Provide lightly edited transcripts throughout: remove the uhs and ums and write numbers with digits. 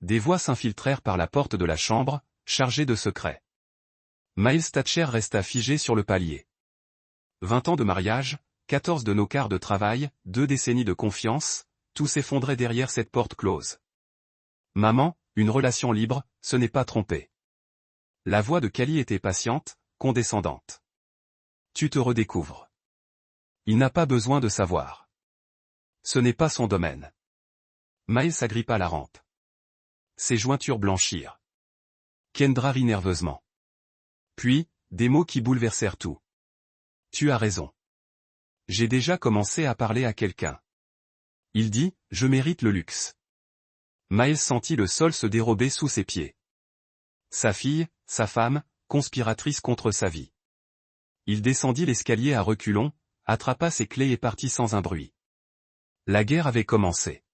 des voix s'infiltrèrent par la porte de la chambre, chargée de secrets. Miles Thatcher resta figé sur le palier. 20 ans de mariage, 14 de nos quarts de travail, 2 décennies de confiance, tout s'effondrait derrière cette porte close. Maman, une relation libre, ce n'est pas tromper. La voix de Cally était patiente, condescendante. Tu te redécouvres. Il n'a pas besoin de savoir. Ce n'est pas son domaine. Miles agrippa la rampe. Ses jointures blanchirent. Kendra rit nerveusement. Puis, des mots qui bouleversèrent tout. Tu as raison. J'ai déjà commencé à parler à quelqu'un. Il dit, je mérite le luxe. Miles sentit le sol se dérober sous ses pieds. Sa fille, sa femme, conspiratrice contre sa vie. Il descendit l'escalier à reculons, attrapa ses clés et partit sans un bruit. La guerre avait commencé.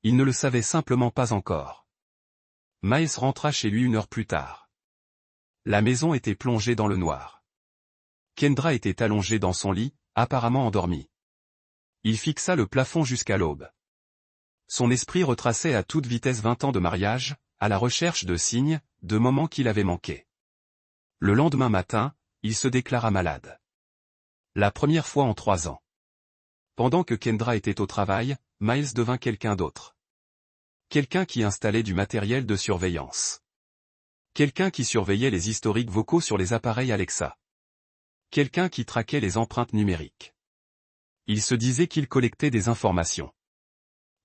Il ne le savait simplement pas encore. Miles rentra chez lui 1 heure plus tard. La maison était plongée dans le noir. Kendra était allongée dans son lit, apparemment endormie. Il fixa le plafond jusqu'à l'aube. Son esprit retraçait à toute vitesse 20 ans de mariage, à la recherche de signes, de moments qu'il avait manqués. Le lendemain matin, il se déclara malade. La première fois en 3 ans. Pendant que Kendra était au travail, Miles devint quelqu'un d'autre. Quelqu'un qui installait du matériel de surveillance. Quelqu'un qui surveillait les historiques vocaux sur les appareils Alexa. Quelqu'un qui traquait les empreintes numériques. Il se disait qu'il collectait des informations.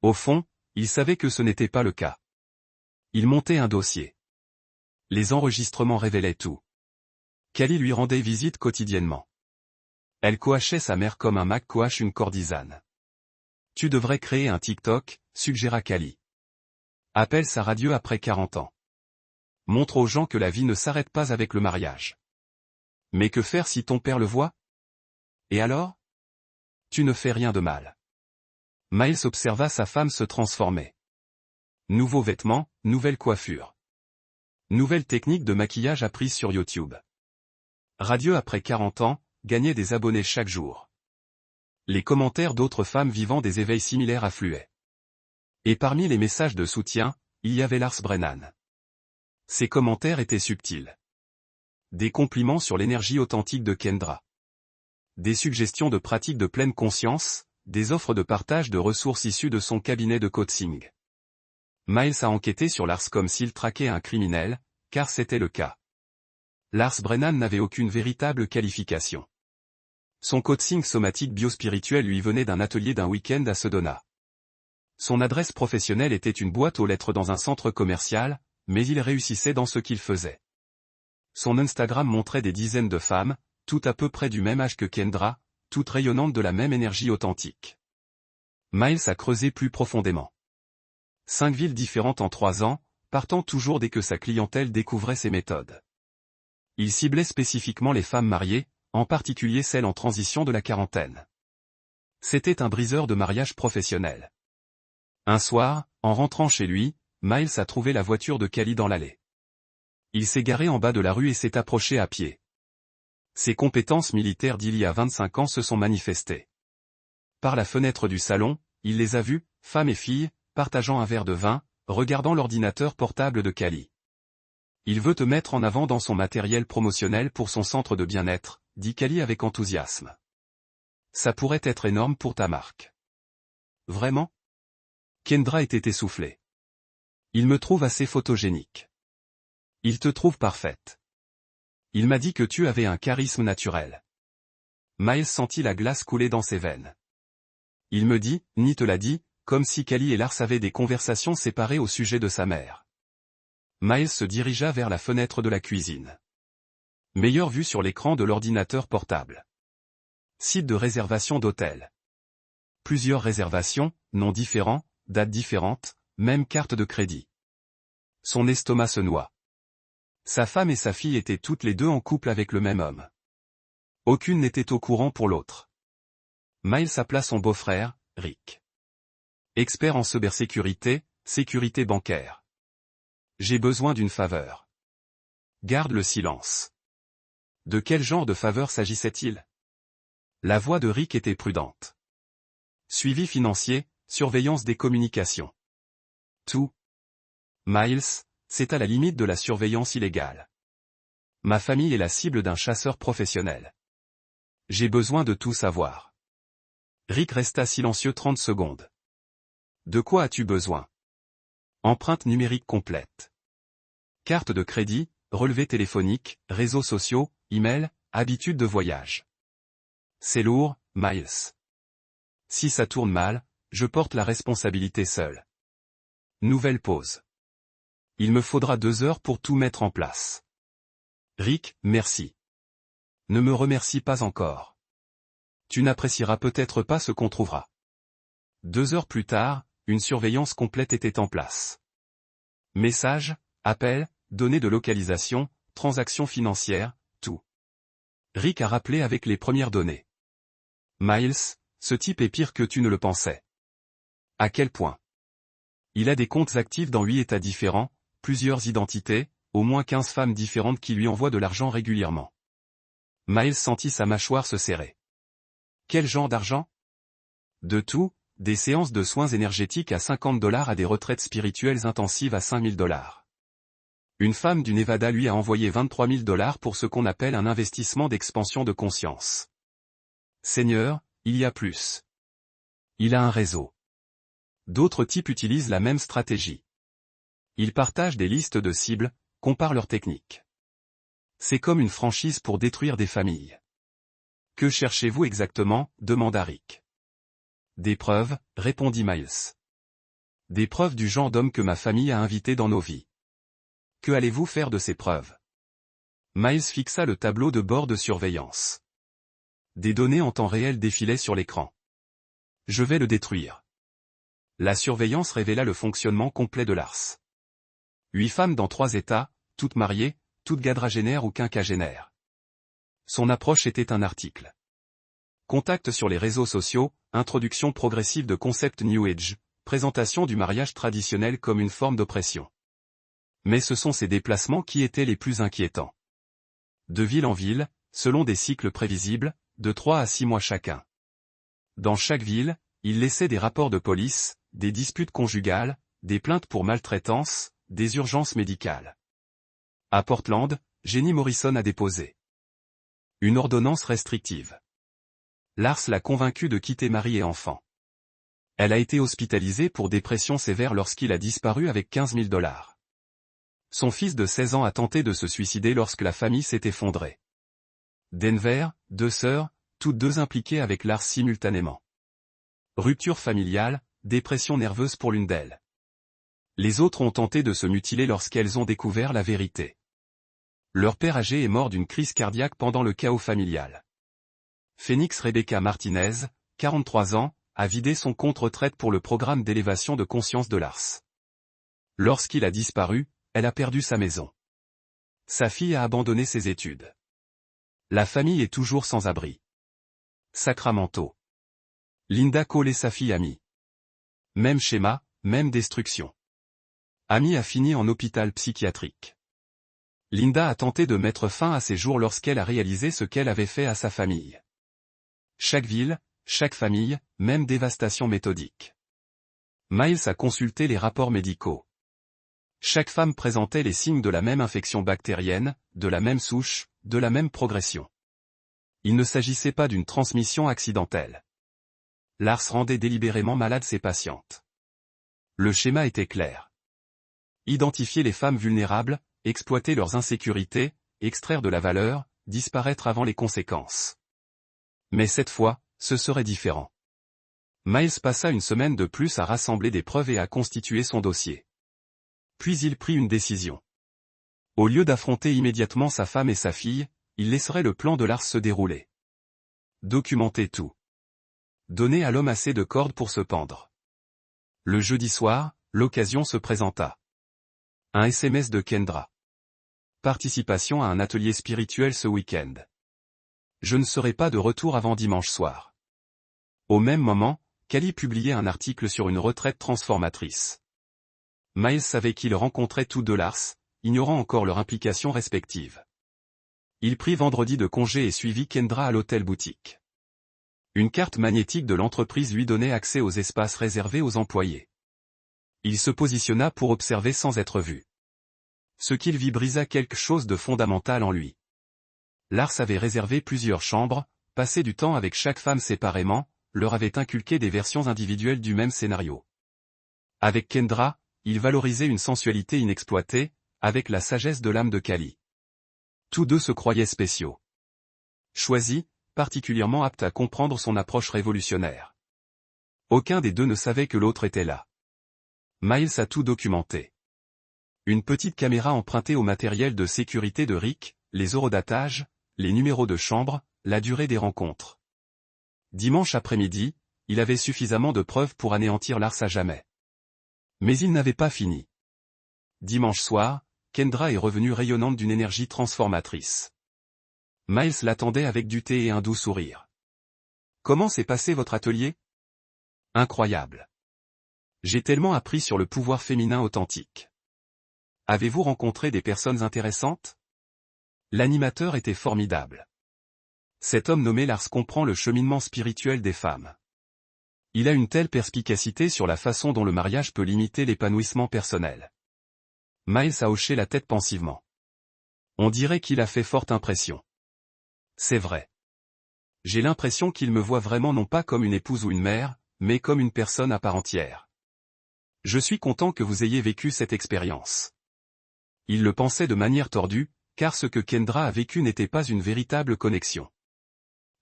Au fond, il savait que ce n'était pas le cas. Il montait un dossier. Les enregistrements révélaient tout. Cally lui rendait visite quotidiennement. Elle coachait sa mère comme un Mac coache une courtisane. Tu devrais créer un TikTok, suggéra Cally. Appelle sa radio après 40 ans. Montre aux gens que la vie ne s'arrête pas avec le mariage. Mais que faire si ton père le voit? Et alors? Tu ne fais rien de mal. Miles observa sa femme se transformer. Nouveaux vêtements, nouvelle coiffure. Nouvelle technique de maquillage apprise sur YouTube. Radio après 40 ans, gagnait des abonnés chaque jour. Les commentaires d'autres femmes vivant des éveils similaires affluaient. Et parmi les messages de soutien, il y avait Lars Brennan. Ces commentaires étaient subtils. Des compliments sur l'énergie authentique de Kendra. Des suggestions de pratiques de pleine conscience, des offres de partage de ressources issues de son cabinet de coaching. Miles a enquêté sur Lars comme s'il traquait un criminel, car c'était le cas. Lars Brennan n'avait aucune véritable qualification. Son coaching somatique biospirituel lui venait d'un atelier d'un week-end à Sedona. Son adresse professionnelle était une boîte aux lettres dans un centre commercial, mais il réussissait dans ce qu'il faisait. Son Instagram montrait des dizaines de femmes, toutes à peu près du même âge que Kendra, toutes rayonnantes de la même énergie authentique. Miles a creusé plus profondément. 5 villes différentes en 3 ans, partant toujours dès que sa clientèle découvrait ses méthodes. Il ciblait spécifiquement les femmes mariées, en particulier celles en transition de la quarantaine. C'était un briseur de mariage professionnel. Un soir, en rentrant chez lui, Miles a trouvé la voiture de Cally dans l'allée. Il s'est garé en bas de la rue et s'est approché à pied. Ses compétences militaires d'il y a 25 ans se sont manifestées. Par la fenêtre du salon, il les a vues, femmes et filles, partageant un verre de vin, regardant l'ordinateur portable de Cally. Il veut te mettre en avant dans son matériel promotionnel pour son centre de bien-être, dit Cally avec enthousiasme. Ça pourrait être énorme pour ta marque. Vraiment? Kendra était essoufflée. Il me trouve assez photogénique. Il te trouve parfaite. Il m'a dit que tu avais un charisme naturel. Miles sentit la glace couler dans ses veines. Il me dit, ni te l'a dit, comme si Cally et Lars avaient des conversations séparées au sujet de sa mère. Miles se dirigea vers la fenêtre de la cuisine. Meilleure vue sur l'écran de l'ordinateur portable. Site de réservation d'hôtel. Plusieurs réservations, noms différents, dates différentes, même carte de crédit. Son estomac se noie. Sa femme et sa fille étaient toutes les deux en couple avec le même homme. Aucune n'était au courant pour l'autre. Miles appela son beau-frère, Rick. Expert en cybersécurité, sécurité bancaire. J'ai besoin d'une faveur. Garde le silence. De quel genre de faveur s'agissait-il? La voix de Rick était prudente. Suivi financier, surveillance des communications. Tout. Miles, c'est à la limite de la surveillance illégale. Ma famille est la cible d'un chasseur professionnel. J'ai besoin de tout savoir. Rick resta silencieux 30 secondes. De quoi as-tu besoin? Empreinte numérique complète. Carte de crédit, relevé téléphonique, réseaux sociaux, email, habitudes de voyage. C'est lourd, Miles. Si ça tourne mal, je porte la responsabilité seul. Nouvelle pause. Il me faudra 2 heures pour tout mettre en place. Rick, merci. Ne me remercie pas encore. Tu n'apprécieras peut-être pas ce qu'on trouvera. 2 heures plus tard, une surveillance complète était en place. Messages, appels, données de localisation, transactions financières, tout. Rick a rappelé avec les premières données. Miles, ce type est pire que tu ne le pensais. À quel point? Il a des comptes actifs dans 8 États différents, plusieurs identités, au moins 15 femmes différentes qui lui envoient de l'argent régulièrement. Miles sentit sa mâchoire se serrer. Quel genre d'argent? De tout, des séances de soins énergétiques à $50 à des retraites spirituelles intensives à $5 000. Une femme du Nevada lui a envoyé $23 000 pour ce qu'on appelle un investissement d'expansion de conscience. Seigneur, il y a plus. Il a un réseau. D'autres types utilisent la même stratégie. Ils partagent des listes de cibles, comparent leurs techniques. C'est comme une franchise pour détruire des familles. Que cherchez-vous exactement? Demanda Rick. Des preuves, répondit Miles. Des preuves du genre d'homme que ma famille a invité dans nos vies. Que allez-vous faire de ces preuves? Miles fixa le tableau de bord de surveillance. Des données en temps réel défilaient sur l'écran. Je vais le détruire. La surveillance révéla le fonctionnement complet de Lars. 8 femmes dans 3 États, toutes mariées, toutes quadragénaires ou quinquagénaires. Son approche était un article. Contact sur les réseaux sociaux, introduction progressive de concepts New Age, présentation du mariage traditionnel comme une forme d'oppression. Mais ce sont ces déplacements qui étaient les plus inquiétants. De ville en ville, selon des cycles prévisibles, de 3 à 6 mois chacun. Dans chaque ville, il laissait des rapports de police, des disputes conjugales, des plaintes pour maltraitance, des urgences médicales. À Portland, Jenny Morrison a déposé une ordonnance restrictive. Lars l'a convaincue de quitter mari et enfant. Elle a été hospitalisée pour dépression sévère lorsqu'il a disparu avec $15 000. Son fils de 16 ans a tenté de se suicider lorsque la famille s'est effondrée. Denver, 2 sœurs, toutes 2 impliquées avec Lars simultanément. Rupture familiale, dépression nerveuse pour l'une d'elles. Les autres ont tenté de se mutiler lorsqu'elles ont découvert la vérité. Leur père âgé est mort d'une crise cardiaque pendant le chaos familial. Phoenix Rebecca Martinez, 43 ans, a vidé son compte retraite pour le programme d'élévation de conscience de Lars. Lorsqu'il a disparu, elle a perdu sa maison. Sa fille a abandonné ses études. La famille est toujours sans abri. Sacramento. Linda Cole et sa fille Amy. Même schéma, même destruction. Amy a fini en hôpital psychiatrique. Linda a tenté de mettre fin à ses jours lorsqu'elle a réalisé ce qu'elle avait fait à sa famille. Chaque ville, chaque famille, même dévastation méthodique. Miles a consulté les rapports médicaux. Chaque femme présentait les signes de la même infection bactérienne, de la même souche, de la même progression. Il ne s'agissait pas d'une transmission accidentelle. Lars rendait délibérément malade ses patientes. Le schéma était clair. Identifier les femmes vulnérables, exploiter leurs insécurités, extraire de la valeur, disparaître avant les conséquences. Mais cette fois, ce serait différent. Miles passa une semaine de plus à rassembler des preuves et à constituer son dossier. Puis il prit une décision. Au lieu d'affronter immédiatement sa femme et sa fille, il laisserait le plan de Lars se dérouler. Documenter tout. Donner à l'homme assez de cordes pour se pendre. Le jeudi soir, l'occasion se présenta. Un SMS de Kendra. Participation à un atelier spirituel ce week-end. Je ne serai pas de retour avant dimanche soir. Au même moment, Cali publiait un article sur une retraite transformatrice. Miles savait qu'il rencontrait tous deux Lars, ignorant encore leur implication respective. Il prit vendredi de congé et suivit Kendra à l'hôtel boutique. Une carte magnétique de l'entreprise lui donnait accès aux espaces réservés aux employés. Il se positionna pour observer sans être vu. Ce qu'il vit brisa quelque chose de fondamental en lui. Lars avait réservé plusieurs chambres, passé du temps avec chaque femme séparément, leur avait inculqué des versions individuelles du même scénario. Avec Kendra, il valorisait une sensualité inexploitée, avec la sagesse de l'âme de Kali. Tous deux se croyaient spéciaux. Choisis, particulièrement aptes à comprendre son approche révolutionnaire. Aucun des deux ne savait que l'autre était là. Miles a tout documenté. Une petite caméra empruntée au matériel de sécurité de Rick, les horodatages, les numéros de chambre, la durée des rencontres. Dimanche après-midi, il avait suffisamment de preuves pour anéantir Lars à jamais. Mais il n'avait pas fini. Dimanche soir, Kendra est revenue rayonnante d'une énergie transformatrice. Miles l'attendait avec du thé et un doux sourire. « Comment s'est passé votre atelier ? » « Incroyable. J'ai tellement appris sur le pouvoir féminin authentique. Avez-vous rencontré des personnes intéressantes ? » L'animateur était formidable. Cet homme nommé Lars comprend le cheminement spirituel des femmes. Il a une telle perspicacité sur la façon dont le mariage peut limiter l'épanouissement personnel. Miles a hoché la tête pensivement. On dirait qu'il a fait forte impression. C'est vrai. J'ai l'impression qu'il me voit vraiment non pas comme une épouse ou une mère, mais comme une personne à part entière. Je suis content que vous ayez vécu cette expérience. Il le pensait de manière tordue, car ce que Kendra a vécu n'était pas une véritable connexion.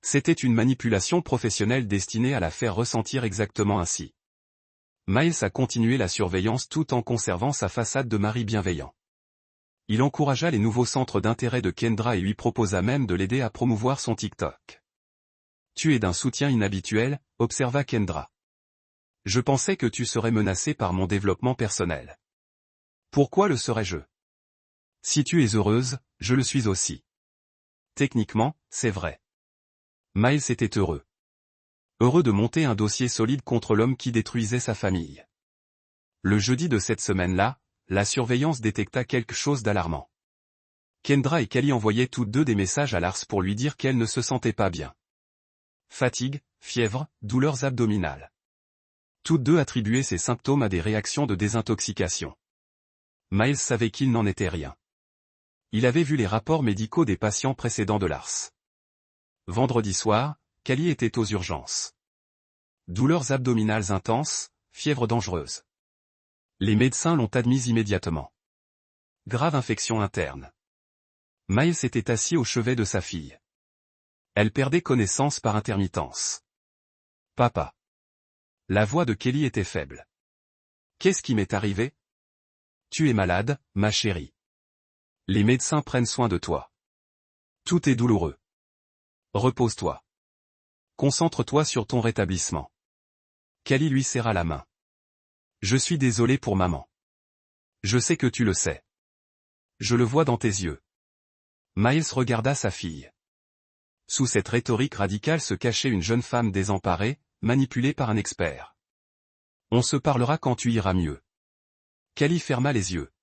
C'était une manipulation professionnelle destinée à la faire ressentir exactement ainsi. Miles a continué la surveillance tout en conservant sa façade de mari bienveillant. Il encouragea les nouveaux centres d'intérêt de Kendra et lui proposa même de l'aider à promouvoir son TikTok. « Tu es d'un soutien inhabituel », observa Kendra. « Je pensais que tu serais menacé par mon développement personnel. Pourquoi le serais-je ? Si tu es heureuse, je le suis aussi. Techniquement, c'est vrai. » Miles était heureux. Heureux de monter un dossier solide contre l'homme qui détruisait sa famille. Le jeudi de cette semaine-là, la surveillance détecta quelque chose d'alarmant. Kendra et Kali envoyaient toutes deux des messages à Lars pour lui dire qu'elle ne se sentait pas bien. Fatigue, fièvre, douleurs abdominales. Toutes deux attribuaient ces symptômes à des réactions de désintoxication. Miles savait qu'il n'en était rien. Il avait vu les rapports médicaux des patients précédents de Lars. Vendredi soir, Kali était aux urgences. Douleurs abdominales intenses, fièvre dangereuse. Les médecins l'ont admise immédiatement. Grave infection interne. Miles était assis au chevet de sa fille. Elle perdait connaissance par intermittence. « Papa. » La voix de Kelly était faible. « Qu'est-ce qui m'est arrivé ? » « Tu es malade, ma chérie. Les médecins prennent soin de toi. Tout est douloureux. Repose-toi. Concentre-toi sur ton rétablissement. » Kali lui serra la main. « Je suis désolé pour maman. Je sais que tu le sais. Je le vois dans tes yeux. » Miles regarda sa fille. Sous cette rhétorique radicale se cachait une jeune femme désemparée, manipulée par un expert. « On se parlera quand tu iras mieux. » Kali ferma les yeux.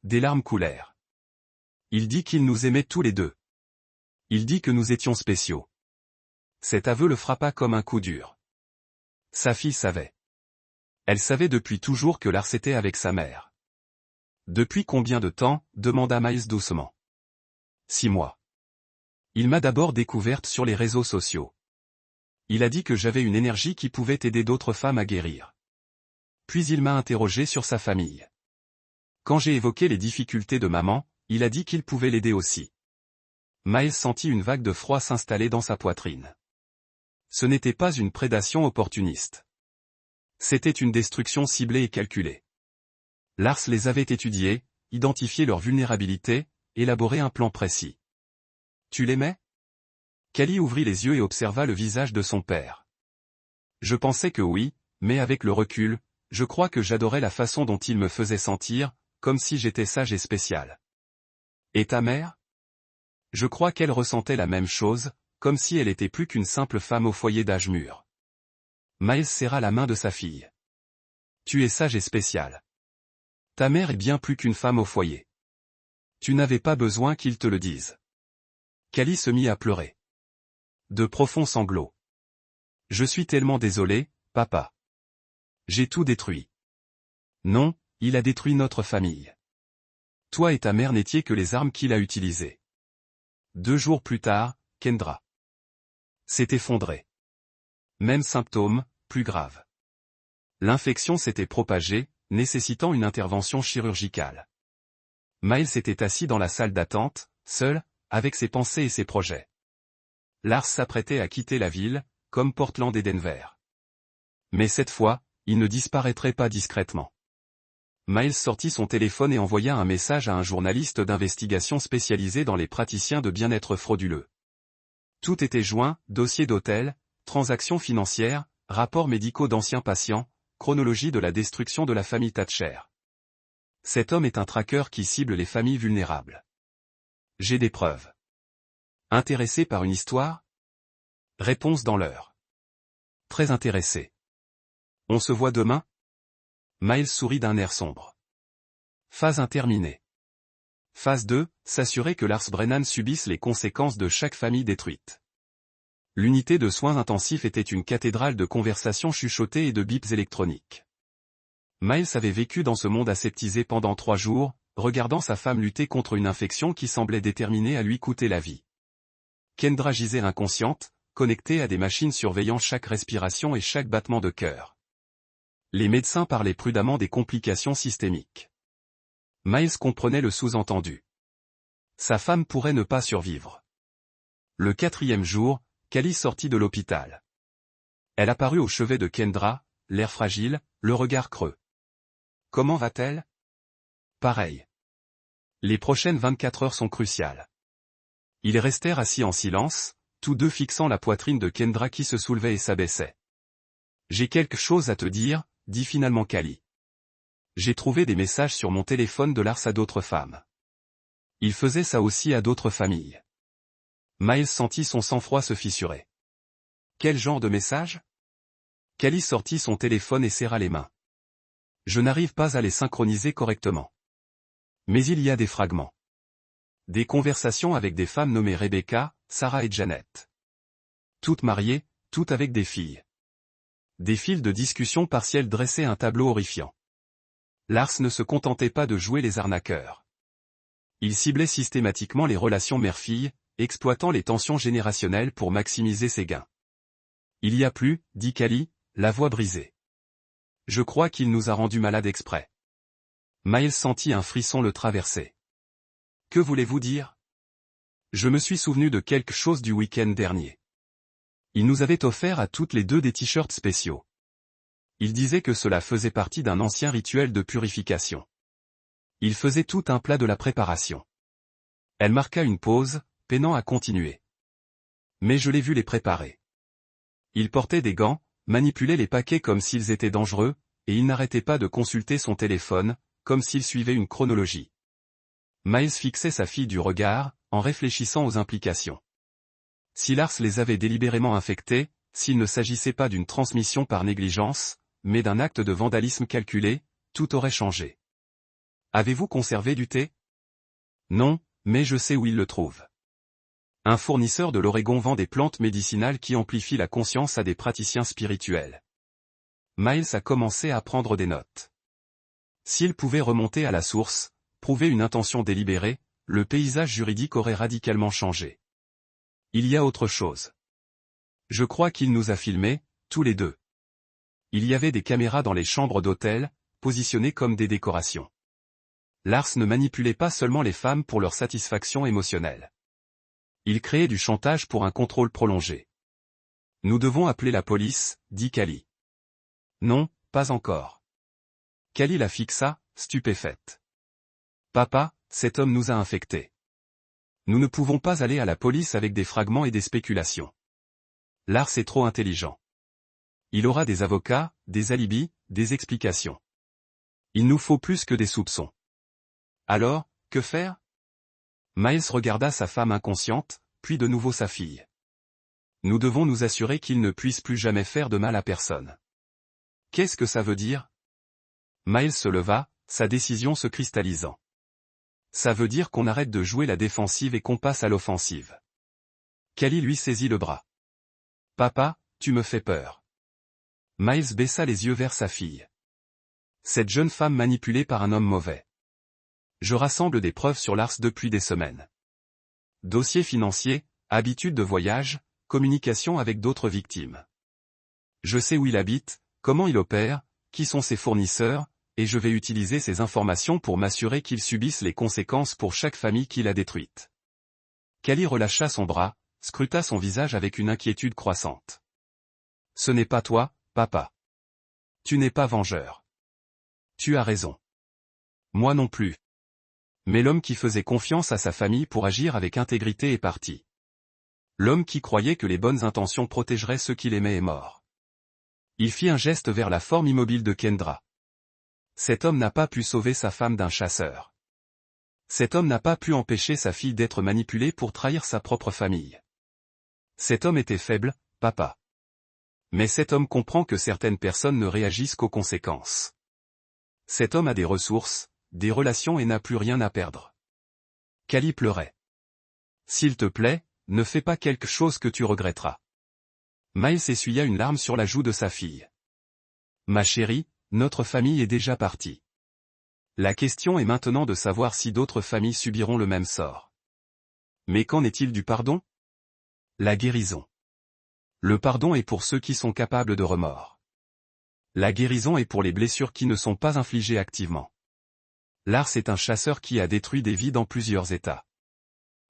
Des larmes coulèrent. Il dit qu'il nous aimait tous les deux. Il dit que nous étions spéciaux. Cet aveu le frappa comme un coup dur. Sa fille savait. Elle savait depuis toujours que Lars était avec sa mère. Depuis combien de temps ? Demanda Miles doucement. 6 mois. Il m'a d'abord découverte sur les réseaux sociaux. Il a dit que j'avais une énergie qui pouvait aider d'autres femmes à guérir. Puis il m'a interrogé sur sa famille. Quand j'ai évoqué les difficultés de maman, il a dit qu'il pouvait l'aider aussi. Miles sentit une vague de froid s'installer dans sa poitrine. Ce n'était pas une prédation opportuniste. C'était une destruction ciblée et calculée. Lars les avait étudiés, identifié leur vulnérabilité, élaboré un plan précis. « Tu l'aimais » Kali ouvrit les yeux et observa le visage de son père. « Je pensais que oui, mais avec le recul, je crois que j'adorais la façon dont il me faisait sentir, comme si j'étais sage et spécial. » « Et ta mère ?» Je crois qu'elle ressentait la même chose, comme si elle était plus qu'une simple femme au foyer d'âge mûr. Miles serra la main de sa fille. « Tu es sage et spécial. Ta mère est bien plus qu'une femme au foyer. Tu n'avais pas besoin qu'il te le dise. » Kali se mit à pleurer. De profonds sanglots. « Je suis tellement désolé, papa. J'ai tout détruit. Non, il a détruit notre famille. Toi et ta mère n'étiez que les armes qu'il a utilisées. 2 jours plus tard, Kendra s'est effondrée. Même symptôme, plus grave. L'infection s'était propagée, nécessitant une intervention chirurgicale. Miles était assis dans la salle d'attente, seul, avec ses pensées et ses projets. Lars s'apprêtait à quitter la ville, comme Portland et Denver. Mais cette fois, il ne disparaîtrait pas discrètement. Miles sortit son téléphone et envoya un message à un journaliste d'investigation spécialisé dans les praticiens de bien-être frauduleux. Tout était joint, dossier d'hôtel, transactions financières, rapports médicaux d'anciens patients, chronologie de la destruction de la famille Thatcher. Cet homme est un traqueur qui cible les familles vulnérables. J'ai des preuves. Intéressé par une histoire? Réponse dans l'heure. Très intéressé. On se voit demain? Miles sourit d'un air sombre. Phase 1 terminée. Phase 2, s'assurer que Lars Brennan subisse les conséquences de chaque famille détruite. L'unité de soins intensifs était une cathédrale de conversations chuchotées et de bips électroniques. Miles avait vécu dans ce monde aseptisé pendant 3 jours, regardant sa femme lutter contre une infection qui semblait déterminée à lui coûter la vie. Kendra gisait inconsciente, connectée à des machines surveillant chaque respiration et chaque battement de cœur. Les médecins parlaient prudemment des complications systémiques. Miles comprenait le sous-entendu. Sa femme pourrait ne pas survivre. Le 4e jour, Callie sortit de l'hôpital. Elle apparut au chevet de Kendra, l'air fragile, le regard creux. Comment va-t-elle? Pareil. Les prochaines 24 heures sont cruciales. Ils restèrent assis en silence, tous deux fixant la poitrine de Kendra qui se soulevait et s'abaissait. J'ai quelque chose à te dire, dit finalement Callie. J'ai trouvé des messages sur mon téléphone de Lars à d'autres femmes. Il faisait ça aussi à d'autres familles. Miles sentit son sang-froid se fissurer. Quel genre de message? Callie sortit son téléphone et serra les mains. Je n'arrive pas à les synchroniser correctement. Mais il y a des fragments. Des conversations avec des femmes nommées Rebecca, Sarah et Janet. Toutes mariées, toutes avec des filles. Des fils de discussion partielle dressaient un tableau horrifiant. Lars ne se contentait pas de jouer les arnaqueurs. Il ciblait systématiquement les relations mère-fille, exploitant les tensions générationnelles pour maximiser ses gains. Il y a plus, dit Callie, la voix brisée. Je crois qu'il nous a rendus malades exprès. Miles sentit un frisson le traverser. Que voulez-vous dire? Je me suis souvenu de quelque chose du week-end dernier. Il nous avait offert à toutes les deux des t-shirts spéciaux. Il disait que cela faisait partie d'un ancien rituel de purification. Il faisait tout un plat de la préparation. Elle marqua une pause, peinant à continuer. Mais je l'ai vu les préparer. Il portait des gants, manipulait les paquets comme s'ils étaient dangereux, et il n'arrêtait pas de consulter son téléphone, comme s'il suivait une chronologie. Miles fixait sa fille du regard, en réfléchissant aux implications. Si Lars les avait délibérément infectés, s'il ne s'agissait pas d'une transmission par négligence, mais d'un acte de vandalisme calculé, tout aurait changé. Avez-vous conservé du thé? Non, mais je sais où il le trouve. Un fournisseur de l'Oregon vend des plantes médicinales qui amplifient la conscience à des praticiens spirituels. Miles a commencé à prendre des notes. S'il pouvait remonter à la source, prouver une intention délibérée, le paysage juridique aurait radicalement changé. Il y a autre chose. Je crois qu'il nous a filmés, tous les deux. Il y avait des caméras dans les chambres d'hôtel, positionnées comme des décorations. Lars ne manipulait pas seulement les femmes pour leur satisfaction émotionnelle. Il créait du chantage pour un contrôle prolongé. Nous devons appeler la police, dit Callie. Non, pas encore. Callie la fixa, stupéfaite. Papa, cet homme nous a infectés. Nous ne pouvons pas aller à la police avec des fragments et des spéculations. Lars est trop intelligent. Il aura des avocats, des alibis, des explications. Il nous faut plus que des soupçons. Alors, que faire? Miles regarda sa femme inconsciente, puis de nouveau sa fille. Nous devons nous assurer qu'il ne puisse plus jamais faire de mal à personne. Qu'est-ce que ça veut dire? Miles se leva, sa décision se cristallisant. Ça veut dire qu'on arrête de jouer la défensive et qu'on passe à l'offensive. Callie lui saisit le bras. Papa, tu me fais peur. Miles baissa les yeux vers sa fille. Cette jeune femme manipulée par un homme mauvais. Je rassemble des preuves sur Lars depuis des semaines. Dossier financier, habitudes de voyage, communication avec d'autres victimes. Je sais où il habite, comment il opère, qui sont ses fournisseurs, et je vais utiliser ces informations pour m'assurer qu'il subisse les conséquences pour chaque famille qu'il a détruite. Cally relâcha son bras, scruta son visage avec une inquiétude croissante. Ce n'est pas toi, papa. Tu n'es pas vengeur. Tu as raison. Moi non plus. Mais l'homme qui faisait confiance à sa famille pour agir avec intégrité est parti. L'homme qui croyait que les bonnes intentions protégeraient ceux qu'il aimait est mort. Il fit un geste vers la forme immobile de Kendra. Cet homme n'a pas pu sauver sa femme d'un chasseur. Cet homme n'a pas pu empêcher sa fille d'être manipulée pour trahir sa propre famille. Cet homme était faible, papa. Mais cet homme comprend que certaines personnes ne réagissent qu'aux conséquences. Cet homme a des ressources, des relations et n'a plus rien à perdre. Cally pleurait. S'il te plaît, ne fais pas quelque chose que tu regretteras. Miles essuya une larme sur la joue de sa fille. Ma chérie, notre famille est déjà partie. La question est maintenant de savoir si d'autres familles subiront le même sort. Mais qu'en est-il du pardon? La guérison. Le pardon est pour ceux qui sont capables de remords. La guérison est pour les blessures qui ne sont pas infligées activement. Lars est un chasseur qui a détruit des vies dans plusieurs États.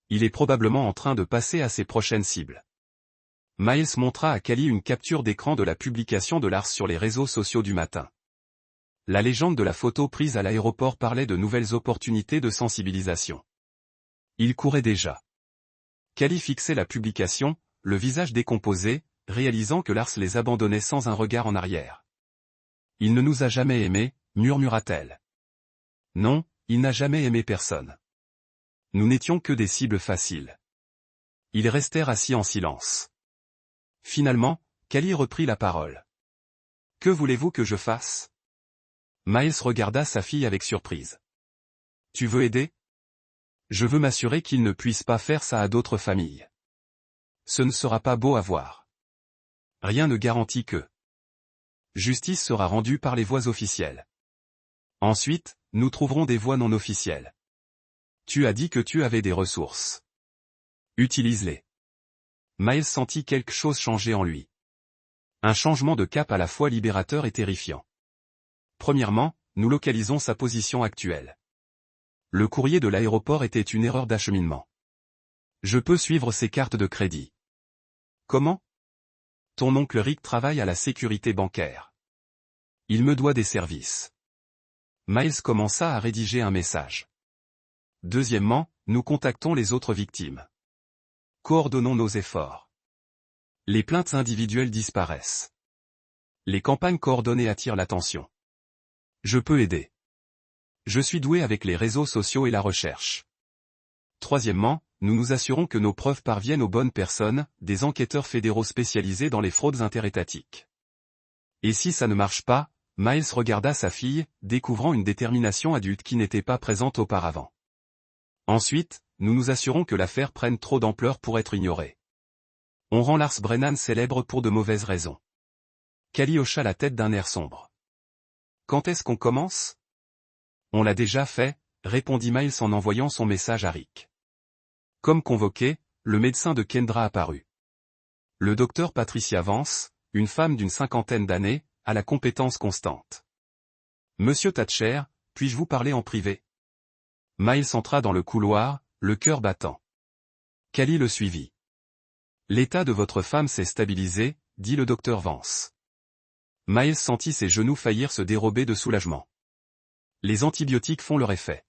Il est probablement en train de passer à ses prochaines cibles. Miles montra à Cally une capture d'écran de la publication de Lars sur les réseaux sociaux du matin. La légende de la photo prise à l'aéroport parlait de nouvelles opportunités de sensibilisation. Il courait déjà. Cally fixait la publication, le visage décomposé, réalisant que Lars les abandonnait sans un regard en arrière. « Il ne nous a jamais aimés », murmura-t-elle. Non, il n'a jamais aimé personne. Nous n'étions que des cibles faciles. Ils restèrent assis en silence. Finalement, Cally reprit la parole. « Que voulez-vous que je fasse ?» Miles regarda sa fille avec surprise. « Tu veux aider ? Je veux m'assurer qu'il ne puisse pas faire ça à d'autres familles. Ce ne sera pas beau à voir. Rien ne garantit que justice sera rendue par les voies officielles. Ensuite, nous trouverons des voies non officielles. Tu as dit que tu avais des ressources. Utilise-les. » Miles sentit quelque chose changer en lui. Un changement de cap à la fois libérateur et terrifiant. Premièrement, nous localisons sa position actuelle. Le courrier de l'aéroport était une erreur d'acheminement. Je peux suivre ses cartes de crédit. Comment ? Ton oncle Rick travaille à la sécurité bancaire. Il me doit des services. Miles commença à rédiger un message. Deuxièmement, nous contactons les autres victimes. Coordonnons nos efforts. Les plaintes individuelles disparaissent. Les campagnes coordonnées attirent l'attention. Je peux aider. Je suis doué avec les réseaux sociaux et la recherche. Troisièmement, nous nous assurons que nos preuves parviennent aux bonnes personnes, des enquêteurs fédéraux spécialisés dans les fraudes interétatiques. Et si ça ne marche pas, Miles regarda sa fille, découvrant une détermination adulte qui n'était pas présente auparavant. Ensuite, nous nous assurons que l'affaire prenne trop d'ampleur pour être ignorée. On rend Lars Brennan célèbre pour de mauvaises raisons. Cally hocha la tête d'un air sombre. Quand est-ce qu'on commence ? On l'a déjà fait, répondit Miles en envoyant son message à Rick. Comme convoqué, le médecin de Kendra apparut. Le docteur Patricia Vance, une femme d'une cinquantaine d'années, a la compétence constante. Monsieur Thatcher, puis-je vous parler en privé ? Miles entra dans le couloir, le cœur battant. Cally le suivit. L'état de votre femme s'est stabilisé, dit le docteur Vance. Miles sentit ses genoux faillir se dérober de soulagement. Les antibiotiques font leur effet.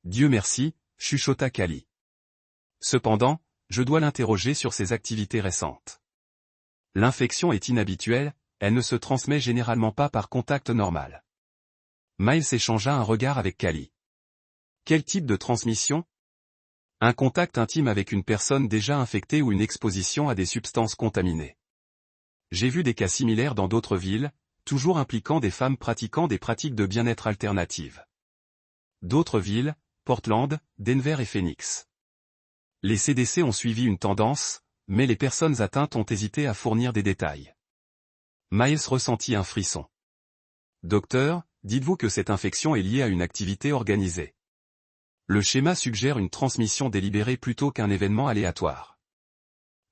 Dieu merci, chuchota Cally. Cependant, je dois l'interroger sur ses activités récentes. L'infection est inhabituelle, elle ne se transmet généralement pas par contact normal. Miles échangea un regard avec Cally. Quel type de transmission ? Un contact intime avec une personne déjà infectée ou une exposition à des substances contaminées. J'ai vu des cas similaires dans d'autres villes, toujours impliquant des femmes pratiquant des pratiques de bien-être alternatives. D'autres villes, Portland, Denver et Phoenix. Les CDC ont suivi une tendance, mais les personnes atteintes ont hésité à fournir des détails. Miles ressentit un frisson. Docteur, dites-vous que cette infection est liée à une activité organisée. Le schéma suggère une transmission délibérée plutôt qu'un événement aléatoire.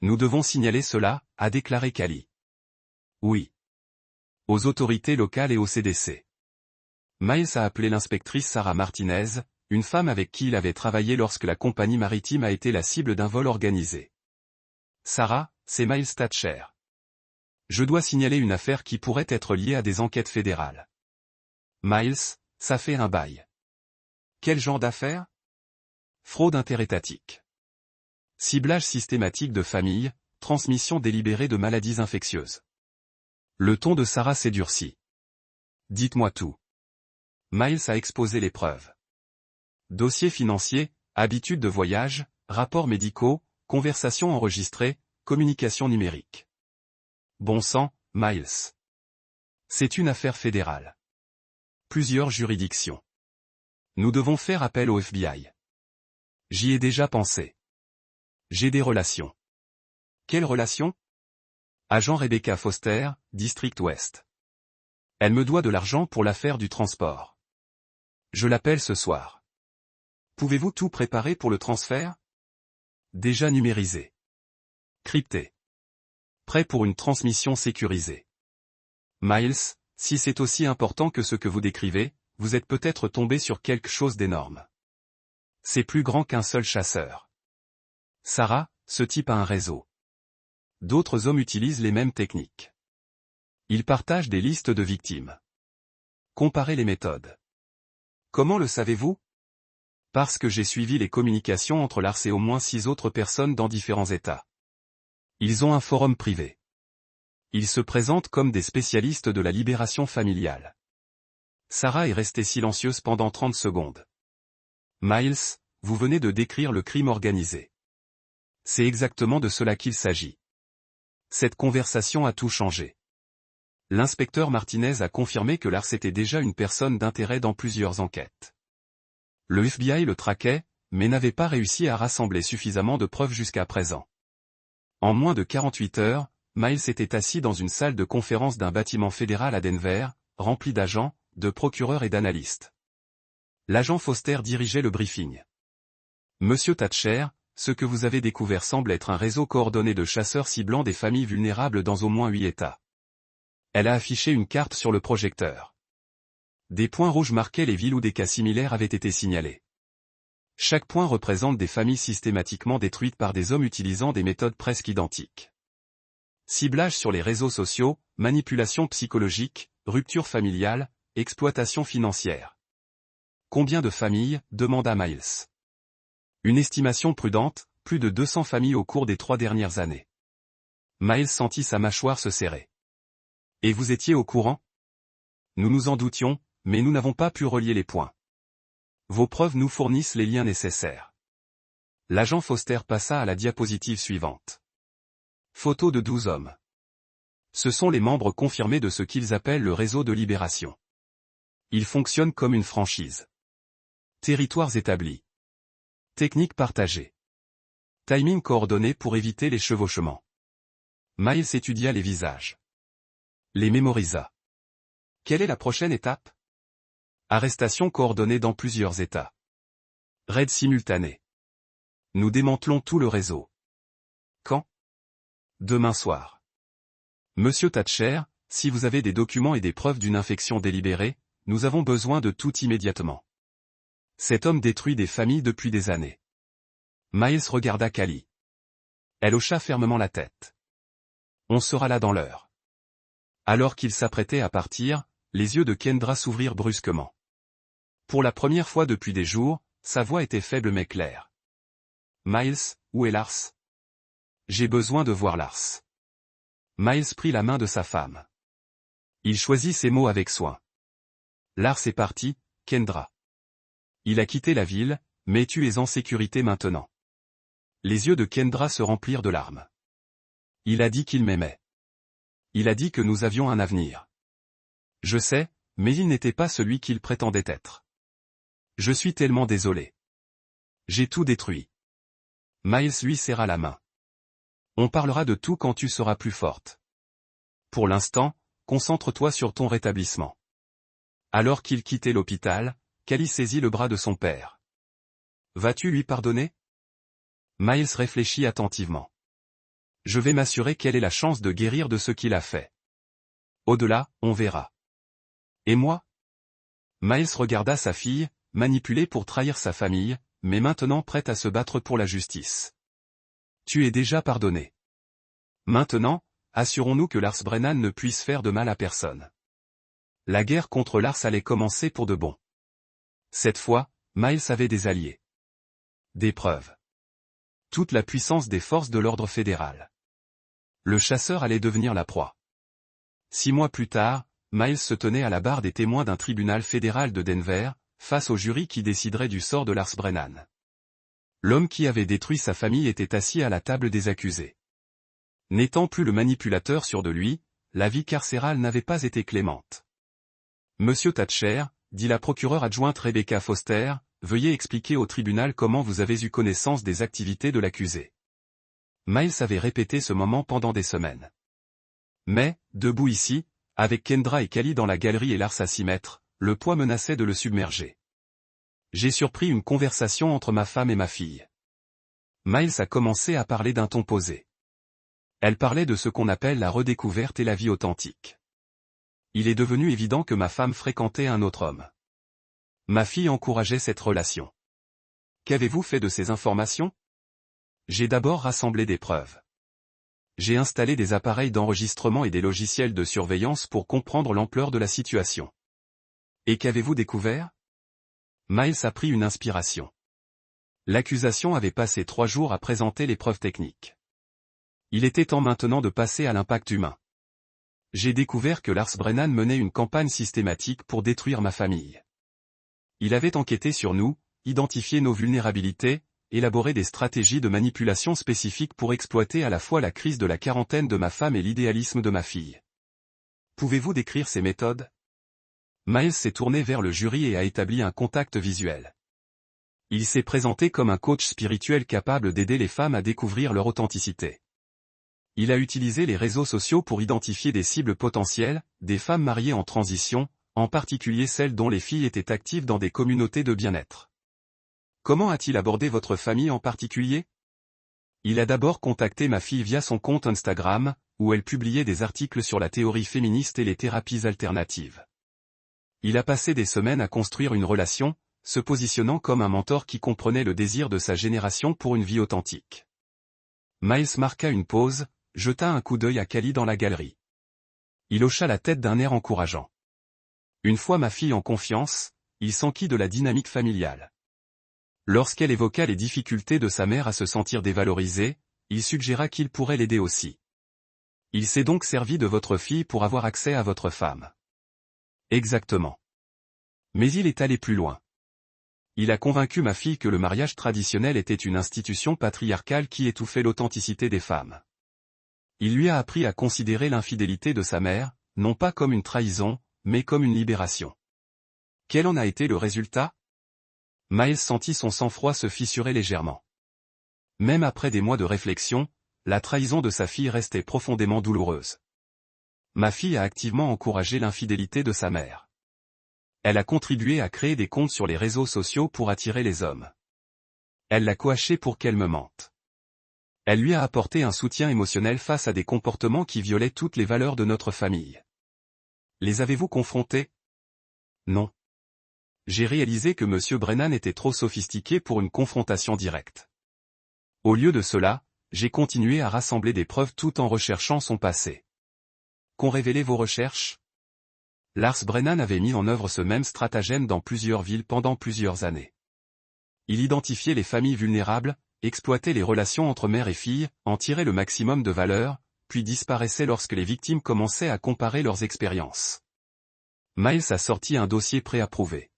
Nous devons signaler cela, a déclaré Cali. Oui. Aux autorités locales et au CDC. Miles a appelé l'inspectrice Sarah Martinez, une femme avec qui il avait travaillé lorsque la compagnie maritime a été la cible d'un vol organisé. Sarah, c'est Miles Thatcher. Je dois signaler une affaire qui pourrait être liée à des enquêtes fédérales. Miles, ça fait un bail. Quel genre d'affaire? Fraude interétatique. Ciblage systématique de familles, transmission délibérée de maladies infectieuses. Le ton de Sarah s'est durci. Dites-moi tout. Miles a exposé les preuves. Dossiers financiers, habitudes de voyage, rapports médicaux, conversations enregistrées, communication numérique. Bon sang, Miles. C'est une affaire fédérale. Plusieurs juridictions. Nous devons faire appel au FBI. J'y ai déjà pensé. J'ai des relations. Quelles relations? Agent Rebecca Foster, District Ouest. Elle me doit de l'argent pour l'affaire du transport. Je l'appelle ce soir. Pouvez-vous tout préparer pour le transfert? Déjà numérisé. Crypté. Prêt pour une transmission sécurisée. Miles, si c'est aussi important que ce que vous décrivez, vous êtes peut-être tombé sur quelque chose d'énorme. C'est plus grand qu'un seul chasseur. Sarah, ce type a un réseau. D'autres hommes utilisent les mêmes techniques. Ils partagent des listes de victimes. Comparez les méthodes. Comment le savez-vous? Parce que j'ai suivi les communications entre Lars et au moins 6 autres personnes dans différents États. Ils ont un forum privé. Ils se présentent comme des spécialistes de la libération familiale. Sarah est restée silencieuse pendant 30 secondes. Miles, vous venez de décrire le crime organisé. C'est exactement de cela qu'il s'agit. Cette conversation a tout changé. L'inspecteur Martinez a confirmé que Lars était déjà une personne d'intérêt dans plusieurs enquêtes. Le FBI le traquait, mais n'avait pas réussi à rassembler suffisamment de preuves jusqu'à présent. En moins de 48 heures, Miles était assis dans une salle de conférence d'un bâtiment fédéral à Denver, rempli d'agents, de procureurs et d'analystes. L'agent Foster dirigeait le briefing. Monsieur Thatcher, ce que vous avez découvert semble être un réseau coordonné de chasseurs ciblant des familles vulnérables dans au moins 8 États. Elle a affiché une carte sur le projecteur. Des points rouges marquaient les villes où des cas similaires avaient été signalés. Chaque point représente des familles systématiquement détruites par des hommes utilisant des méthodes presque identiques. Ciblage sur les réseaux sociaux, manipulation psychologique, rupture familiale, exploitation financière. Combien de familles? Demanda Miles. Une estimation prudente, plus de 200 familles au cours des 3 dernières années. Miles sentit sa mâchoire se serrer. Et vous étiez au courant? Nous nous en doutions, mais nous n'avons pas pu relier les points. Vos preuves nous fournissent les liens nécessaires. L'agent Foster passa à la diapositive suivante. Photo de 12 hommes. Ce sont les membres confirmés de ce qu'ils appellent le réseau de libération. Ils fonctionnent comme une franchise. Territoires établis. Techniques partagées. Timing coordonné pour éviter les chevauchements. Miles étudia les visages. Les mémorisa. Quelle est la prochaine étape? Arrestation coordonnée dans plusieurs États. Raid simultané. Nous démantelons tout le réseau. Quand? Demain soir. Monsieur Thatcher, si vous avez des documents et des preuves d'une infection délibérée, nous avons besoin de tout immédiatement. Cet homme détruit des familles depuis des années. Miles regarda Cali. Elle hocha fermement la tête. On sera là dans l'heure. Alors qu'il s'apprêtait à partir, les yeux de Kendra s'ouvrirent brusquement. Pour la première fois depuis des jours, sa voix était faible mais claire. Miles, où est Lars? J'ai besoin de voir Lars. Miles prit la main de sa femme. Il choisit ses mots avec soin. Lars est parti, Kendra. Il a quitté la ville, mais tu es en sécurité maintenant. Les yeux de Kendra se remplirent de larmes. Il a dit qu'il m'aimait. Il a dit que nous avions un avenir. Je sais, mais il n'était pas celui qu'il prétendait être. Je suis tellement désolé. J'ai tout détruit. Miles lui serra la main. On parlera de tout quand tu seras plus forte. Pour l'instant, concentre-toi sur ton rétablissement. Alors qu'il quittait l'hôpital, Cally saisit le bras de son père. Vas-tu lui pardonner? Miles réfléchit attentivement. Je vais m'assurer quelle est la chance de guérir de ce qu'il a fait. Au-delà, on verra. Et moi? Miles regarda sa fille, manipulée pour trahir sa famille, mais maintenant prête à se battre pour la justice. Tu es déjà pardonné. Maintenant, assurons-nous que Lars Brennan ne puisse faire de mal à personne. La guerre contre Lars allait commencer pour de bon. Cette fois, Miles avait des alliés. Des preuves. Toute la puissance des forces de l'ordre fédéral. Le chasseur allait devenir la proie. 6 mois plus tard, Miles se tenait à la barre des témoins d'un tribunal fédéral de Denver, face au jury qui déciderait du sort de Lars Brennan. L'homme qui avait détruit sa famille était assis à la table des accusés. N'étant plus le manipulateur sûr de lui, la vie carcérale n'avait pas été clémente. Monsieur Thatcher, dit la procureure adjointe Rebecca Foster, veuillez expliquer au tribunal comment vous avez eu connaissance des activités de l'accusé. Miles avait répété ce moment pendant des semaines. Mais, debout ici, avec Kendra et Cally dans la galerie et Lars à 6 mètres, le poids menaçait de le submerger. J'ai surpris une conversation entre ma femme et ma fille. Miles a commencé à parler d'un ton posé. Elle parlait de ce qu'on appelle la redécouverte et la vie authentique. Il est devenu évident que ma femme fréquentait un autre homme. Ma fille encourageait cette relation. Qu'avez-vous fait de ces informations? J'ai d'abord rassemblé des preuves. J'ai installé des appareils d'enregistrement et des logiciels de surveillance pour comprendre l'ampleur de la situation. Et qu'avez-vous découvert? Miles a pris une inspiration. L'accusation avait passé 3 jours à présenter les preuves techniques. Il était temps maintenant de passer à l'impact humain. J'ai découvert que Lars Brennan menait une campagne systématique pour détruire ma famille. Il avait enquêté sur nous, identifié nos vulnérabilités, élaboré des stratégies de manipulation spécifiques pour exploiter à la fois la crise de la quarantaine de ma femme et l'idéalisme de ma fille. Pouvez-vous décrire ces méthodes? Miles s'est tourné vers le jury et a établi un contact visuel. Il s'est présenté comme un coach spirituel capable d'aider les femmes à découvrir leur authenticité. Il a utilisé les réseaux sociaux pour identifier des cibles potentielles, des femmes mariées en transition, en particulier celles dont les filles étaient actives dans des communautés de bien-être. Comment a-t-il abordé votre famille en particulier? Il a d'abord contacté ma fille via son compte Instagram, où elle publiait des articles sur la théorie féministe et les thérapies alternatives. Il a passé des semaines à construire une relation, se positionnant comme un mentor qui comprenait le désir de sa génération pour une vie authentique. Miles marqua une pause, jeta un coup d'œil à Cally dans la galerie. Il hocha la tête d'un air encourageant. Une fois ma fille en confiance, il s'enquit de la dynamique familiale. Lorsqu'elle évoqua les difficultés de sa mère à se sentir dévalorisée, il suggéra qu'il pourrait l'aider aussi. Il s'est donc servi de votre fille pour avoir accès à votre femme. Exactement. Mais il est allé plus loin. Il a convaincu ma fille que le mariage traditionnel était une institution patriarcale qui étouffait l'authenticité des femmes. Il lui a appris à considérer l'infidélité de sa mère, non pas comme une trahison, mais comme une libération. Quel en a été le résultat? Miles sentit son sang-froid se fissurer légèrement. Même après des mois de réflexion, la trahison de sa fille restait profondément douloureuse. Ma fille a activement encouragé l'infidélité de sa mère. Elle a contribué à créer des comptes sur les réseaux sociaux pour attirer les hommes. Elle l'a coaché pour qu'elle me mente. Elle lui a apporté un soutien émotionnel face à des comportements qui violaient toutes les valeurs de notre famille. Les avez-vous confrontés? Non. J'ai réalisé que M. Brennan était trop sophistiqué pour une confrontation directe. Au lieu de cela, j'ai continué à rassembler des preuves tout en recherchant son passé. Qu'ont révélé vos recherches? Lars Brennan avait mis en œuvre ce même stratagème dans plusieurs villes pendant plusieurs années. Il identifiait les familles vulnérables, exploitait les relations entre mère et fille, en tirait le maximum de valeur, puis disparaissait lorsque les victimes commençaient à comparer leurs expériences. Miles a sorti un dossier préapprouvé.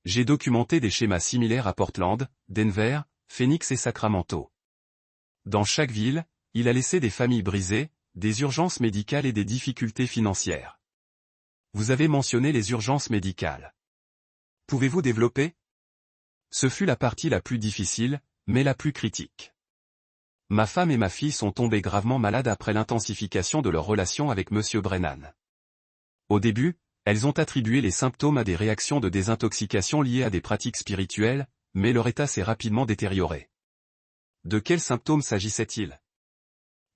J'ai documenté des schémas similaires à Portland, Denver, Phoenix et Sacramento. Dans chaque ville, il a laissé des familles brisées, des urgences médicales et des difficultés financières. Vous avez mentionné les urgences médicales. Pouvez-vous développer? Ce fut la partie la plus difficile, mais la plus critique. Ma femme et ma fille sont tombées gravement malades après l'intensification de leur relation avec M. Brennan. Au début, Elles ont attribué les symptômes à des réactions de désintoxication liées à des pratiques spirituelles, mais leur état s'est rapidement détérioré. De quels symptômes s'agissait-il?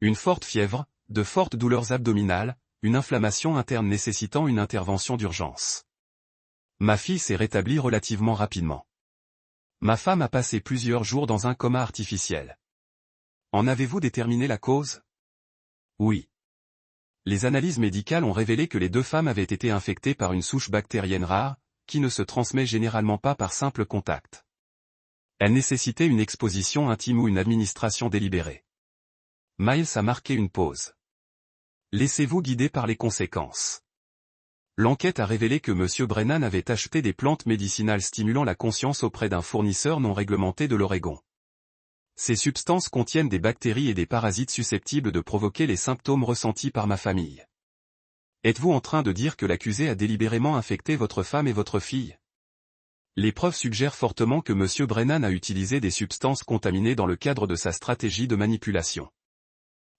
Une forte fièvre, de fortes douleurs abdominales, une inflammation interne nécessitant une intervention d'urgence. Ma fille s'est rétablie relativement rapidement. Ma femme a passé plusieurs jours dans un coma artificiel. En avez-vous déterminé la cause? Oui. Les analyses médicales ont révélé que les deux femmes avaient été infectées par une souche bactérienne rare, qui ne se transmet généralement pas par simple contact. Elle nécessitait une exposition intime ou une administration délibérée. Miles a marqué une pause. Laissez-vous guider par les conséquences. L'enquête a révélé que M. Brennan avait acheté des plantes médicinales stimulant la conscience auprès d'un fournisseur non réglementé de l'Oregon. Ces substances contiennent des bactéries et des parasites susceptibles de provoquer les symptômes ressentis par ma famille. Êtes-vous en train de dire que l'accusé a délibérément infecté votre femme et votre fille? Les preuves suggèrent fortement que M. Brennan a utilisé des substances contaminées dans le cadre de sa stratégie de manipulation.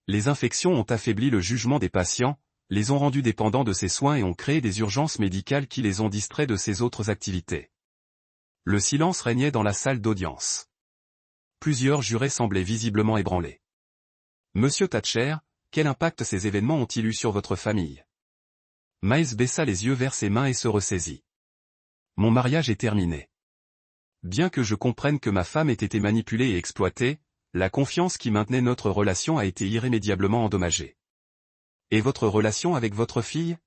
Les infections ont affaibli le jugement des patients, les ont rendus dépendants de ses soins et ont créé des urgences médicales qui les ont distraits de ses autres activités. Le silence régnait dans la salle d'audience. Plusieurs jurés semblaient visiblement ébranlés. Monsieur Thatcher, quel impact ces événements ont-ils eu sur votre famille? Miles baissa les yeux vers ses mains et se ressaisit. Mon mariage est terminé. Bien que je comprenne que ma femme ait été manipulée et exploitée, la confiance qui maintenait notre relation a été irrémédiablement endommagée. Et votre relation avec votre fille?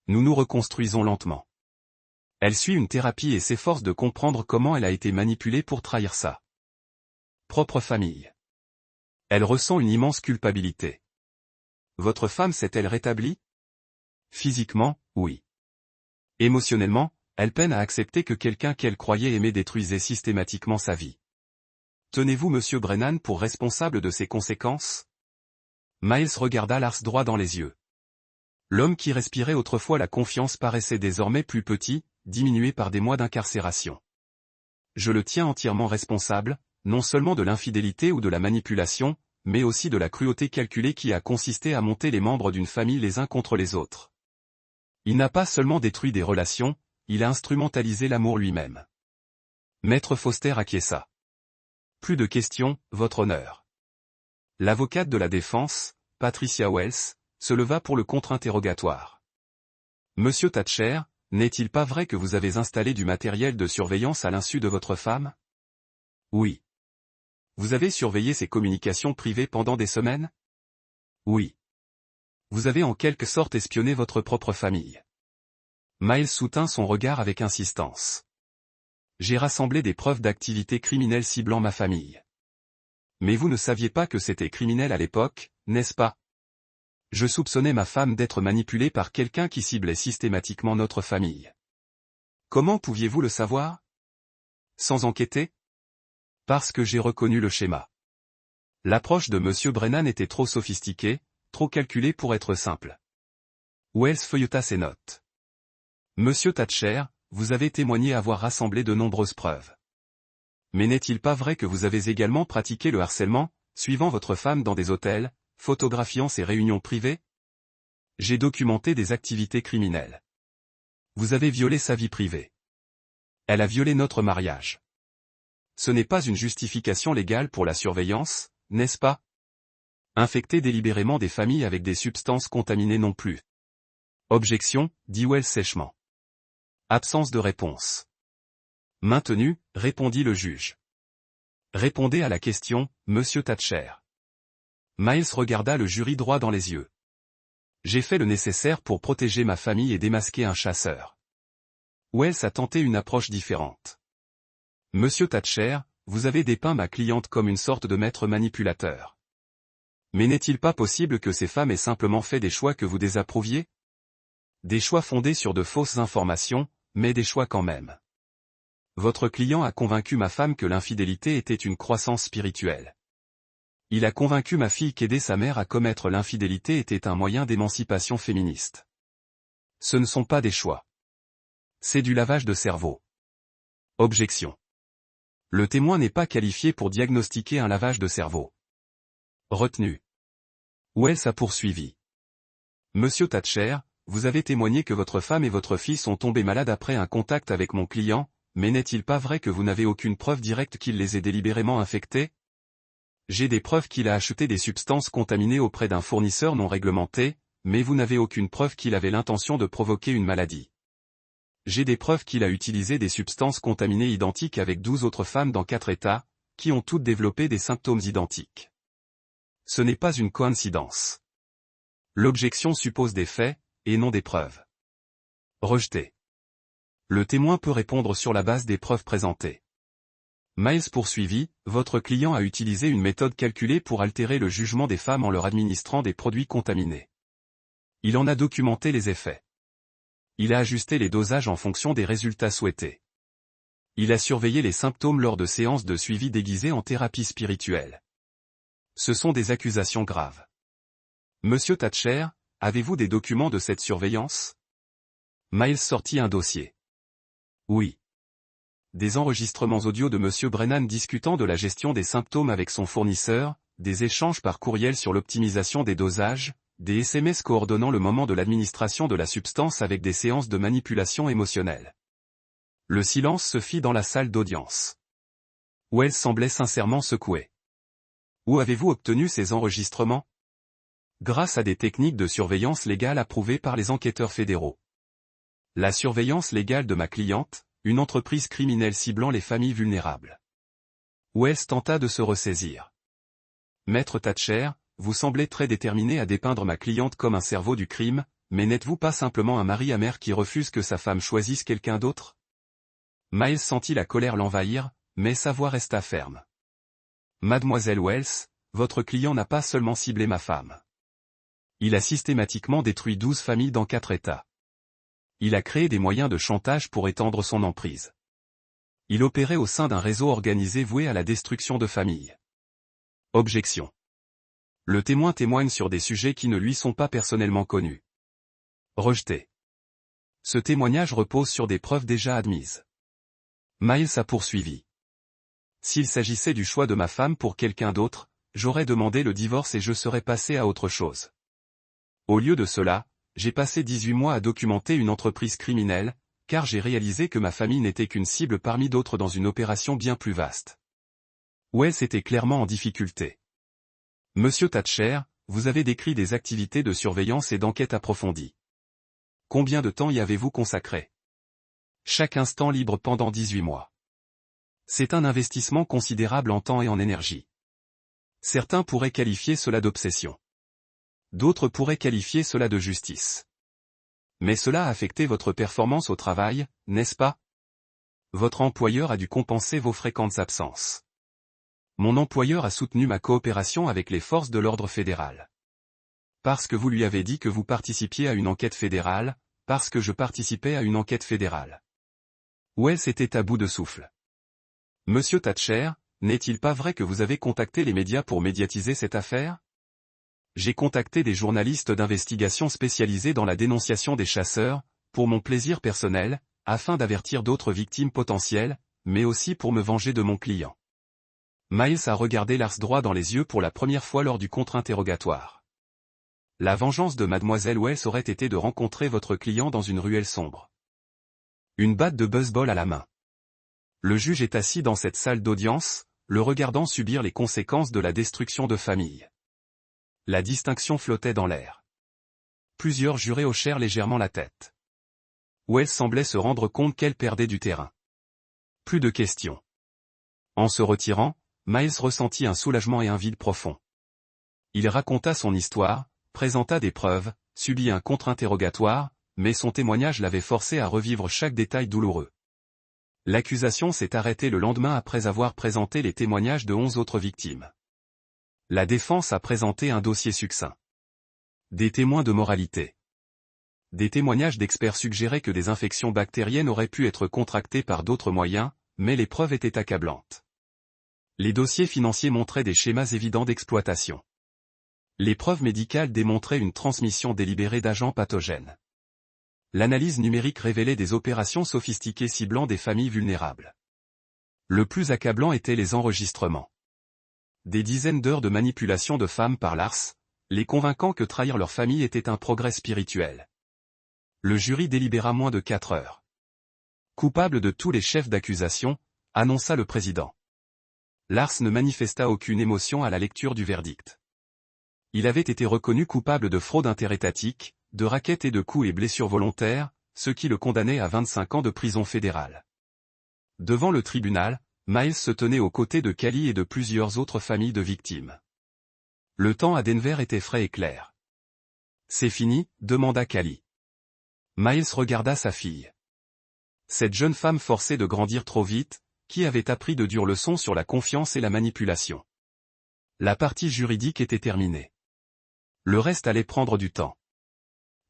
Nous nous reconstruisons lentement. Elle suit une thérapie et s'efforce de comprendre comment elle a été manipulée pour trahir sa propre famille. Elle ressent une immense culpabilité. Votre femme s'est-elle rétablie? Physiquement, oui. Émotionnellement, elle peine à accepter que quelqu'un qu'elle croyait aimer détruisait systématiquement sa vie. Tenez-vous M. Brennan pour responsable de ces conséquences? Miles regarda Lars droit dans les yeux. L'homme qui respirait autrefois la confiance paraissait désormais plus petit, diminué par des mois d'incarcération. Je le tiens entièrement responsable, non seulement de l'infidélité ou de la manipulation, mais aussi de la cruauté calculée qui a consisté à monter les membres d'une famille les uns contre les autres. Il n'a pas seulement détruit des relations, il a instrumentalisé l'amour lui-même. Maître Foster acquiesça. Plus de questions, votre honneur. L'avocate de la défense, Patricia Wells, se leva pour le contre-interrogatoire. Monsieur Thatcher, n'est-il pas vrai que vous avez installé du matériel de surveillance à l'insu de votre femme? Oui. Vous avez surveillé ses communications privées pendant des semaines? Oui. Vous avez en quelque sorte espionné votre propre famille. Miles soutint son regard avec insistance. J'ai rassemblé des preuves d'activité criminelle ciblant ma famille. Mais vous ne saviez pas que c'était criminel à l'époque, n'est-ce pas? Je soupçonnais ma femme d'être manipulée par quelqu'un qui ciblait systématiquement notre famille. Comment pouviez-vous le savoir? Sans enquêter? Parce que j'ai reconnu le schéma. L'approche de M. Brennan était trop sophistiquée, trop calculée pour être simple. Wells feuilleta ses notes. Monsieur Thatcher, vous avez témoigné avoir rassemblé de nombreuses preuves. Mais n'est-il pas vrai que vous avez également pratiqué le harcèlement, suivant votre femme dans des hôtels, photographiant ses réunions privées? J'ai documenté des activités criminelles. Vous avez violé sa vie privée. Elle a violé notre mariage. Ce n'est pas une justification légale pour la surveillance, n'est-ce pas? Infecter délibérément des familles avec des substances contaminées non plus. Objection, dit Wells sèchement. Absence de réponse. Maintenu, répondit le juge. Répondez à la question, monsieur Thatcher. Miles regarda le jury droit dans les yeux. J'ai fait le nécessaire pour protéger ma famille et démasquer un chasseur. Wells a tenté une approche différente. Monsieur Thatcher, vous avez dépeint ma cliente comme une sorte de maître manipulateur. Mais n'est-il pas possible que ces femmes aient simplement fait des choix que vous désapprouviez? Des choix fondés sur de fausses informations, mais des choix quand même. Votre client a convaincu ma femme que l'infidélité était une croissance spirituelle. Il a convaincu ma fille qu'aider sa mère à commettre l'infidélité était un moyen d'émancipation féministe. Ce ne sont pas des choix. C'est du lavage de cerveau. Objection. Le témoin n'est pas qualifié pour diagnostiquer un lavage de cerveau. Retenu. Wells a poursuivi. Monsieur Thatcher, vous avez témoigné que votre femme et votre fils sont tombés malades après un contact avec mon client, mais n'est-il pas vrai que vous n'avez aucune preuve directe qu'il les ait délibérément infectés? J'ai des preuves qu'il a acheté des substances contaminées auprès d'un fournisseur non réglementé, mais vous n'avez aucune preuve qu'il avait l'intention de provoquer une maladie. J'ai des preuves qu'il a utilisé des substances contaminées identiques avec 12 autres femmes dans 4 États, qui ont toutes développé des symptômes identiques. Ce n'est pas une coïncidence. L'objection suppose des faits, et non des preuves. Rejeté. Le témoin peut répondre sur la base des preuves présentées. Miles poursuivit, votre client a utilisé une méthode calculée pour altérer le jugement des femmes en leur administrant des produits contaminés. Il en a documenté les effets. Il a ajusté les dosages en fonction des résultats souhaités. Il a surveillé les symptômes lors de séances de suivi déguisées en thérapie spirituelle. Ce sont des accusations graves. Monsieur Thatcher, avez-vous des documents de cette surveillance? Miles sortit un dossier. Oui. Des enregistrements audio de Monsieur Brennan discutant de la gestion des symptômes avec son fournisseur, des échanges par courriel sur l'optimisation des dosages, des SMS coordonnant le moment de l'administration de la substance avec des séances de manipulation émotionnelle. Le silence se fit dans la salle d'audience. Wells semblait sincèrement secoué. Où avez-vous obtenu ces enregistrements? Grâce à des techniques de surveillance légale approuvées par les enquêteurs fédéraux. La surveillance légale de ma cliente, une entreprise criminelle ciblant les familles vulnérables. Wells tenta de se ressaisir. Maître Thatcher, vous semblez très déterminé à dépeindre ma cliente comme un cerveau du crime, mais n'êtes-vous pas simplement un mari amer qui refuse que sa femme choisisse quelqu'un d'autre? Miles sentit la colère l'envahir, mais sa voix resta ferme. Mademoiselle Wells, votre client n'a pas seulement ciblé ma femme. Il a systématiquement détruit 12 familles dans 4 États. Il a créé des moyens de chantage pour étendre son emprise. Il opérait au sein d'un réseau organisé voué à la destruction de familles. Objection. Le témoin témoigne sur des sujets qui ne lui sont pas personnellement connus. Rejeté. Ce témoignage repose sur des preuves déjà admises. Miles a poursuivi. S'il s'agissait du choix de ma femme pour quelqu'un d'autre, j'aurais demandé le divorce et je serais passé à autre chose. Au lieu de cela, j'ai passé 18 mois à documenter une entreprise criminelle, car j'ai réalisé que ma famille n'était qu'une cible parmi d'autres dans une opération bien plus vaste. Wells était clairement en difficulté. Monsieur Thatcher, vous avez décrit des activités de surveillance et d'enquête approfondies. Combien de temps y avez-vous consacré? Chaque instant libre pendant 18 mois. C'est un investissement considérable en temps et en énergie. Certains pourraient qualifier cela d'obsession. D'autres pourraient qualifier cela de justice. Mais cela a affecté votre performance au travail, n'est-ce pas? Votre employeur a dû compenser vos fréquentes absences. Mon employeur a soutenu ma coopération avec les forces de l'ordre fédéral. Parce que vous lui avez dit que vous participiez à une enquête fédérale, parce que je participais à une enquête fédérale. Wells était à bout de souffle. Monsieur Thatcher, n'est-il pas vrai que vous avez contacté les médias pour médiatiser cette affaire? J'ai contacté des journalistes d'investigation spécialisés dans la dénonciation des chasseurs, pour mon plaisir personnel, afin d'avertir d'autres victimes potentielles, mais aussi pour me venger de mon client. Miles a regardé Lars droit dans les yeux pour la première fois lors du contre-interrogatoire. La vengeance de Mademoiselle Wells aurait été de rencontrer votre client dans une ruelle sombre. Une batte de baseball à la main. Le juge est assis dans cette salle d'audience, le regardant subir les conséquences de la destruction de famille. La distinction flottait dans l'air. Plusieurs jurés hochèrent légèrement la tête. Wells semblait se rendre compte qu'elle perdait du terrain. Plus de questions. En se retirant, Miles ressentit un soulagement et un vide profond. Il raconta son histoire, présenta des preuves, subit un contre-interrogatoire, mais son témoignage l'avait forcé à revivre chaque détail douloureux. L'accusation s'est arrêtée le lendemain après avoir présenté les témoignages de 11 autres victimes. La défense a présenté un dossier succinct. Des témoins de moralité. Des témoignages d'experts suggéraient que des infections bactériennes auraient pu être contractées par d'autres moyens, mais les preuves étaient accablantes. Les dossiers financiers montraient des schémas évidents d'exploitation. Les preuves médicales démontraient une transmission délibérée d'agents pathogènes. L'analyse numérique révélait des opérations sophistiquées ciblant des familles vulnérables. Le plus accablant étaient les enregistrements. Des dizaines d'heures de manipulation de femmes par Lars, les convainquant que trahir leur famille était un progrès spirituel. Le jury délibéra moins de 4 heures. Coupable de tous les chefs d'accusation, annonça le président. Lars ne manifesta aucune émotion à la lecture du verdict. Il avait été reconnu coupable de fraude interétatique, de racket et de coups et blessures volontaires, ce qui le condamnait à 25 ans de prison fédérale. Devant le tribunal, Miles se tenait aux côtés de Callie et de plusieurs autres familles de victimes. Le temps à Denver était frais et clair. « C'est fini ?» demanda Callie. Miles regarda sa fille. Cette jeune femme forcée de grandir trop vite, qui avait appris de dures leçons sur la confiance et la manipulation. La partie juridique était terminée. Le reste allait prendre du temps.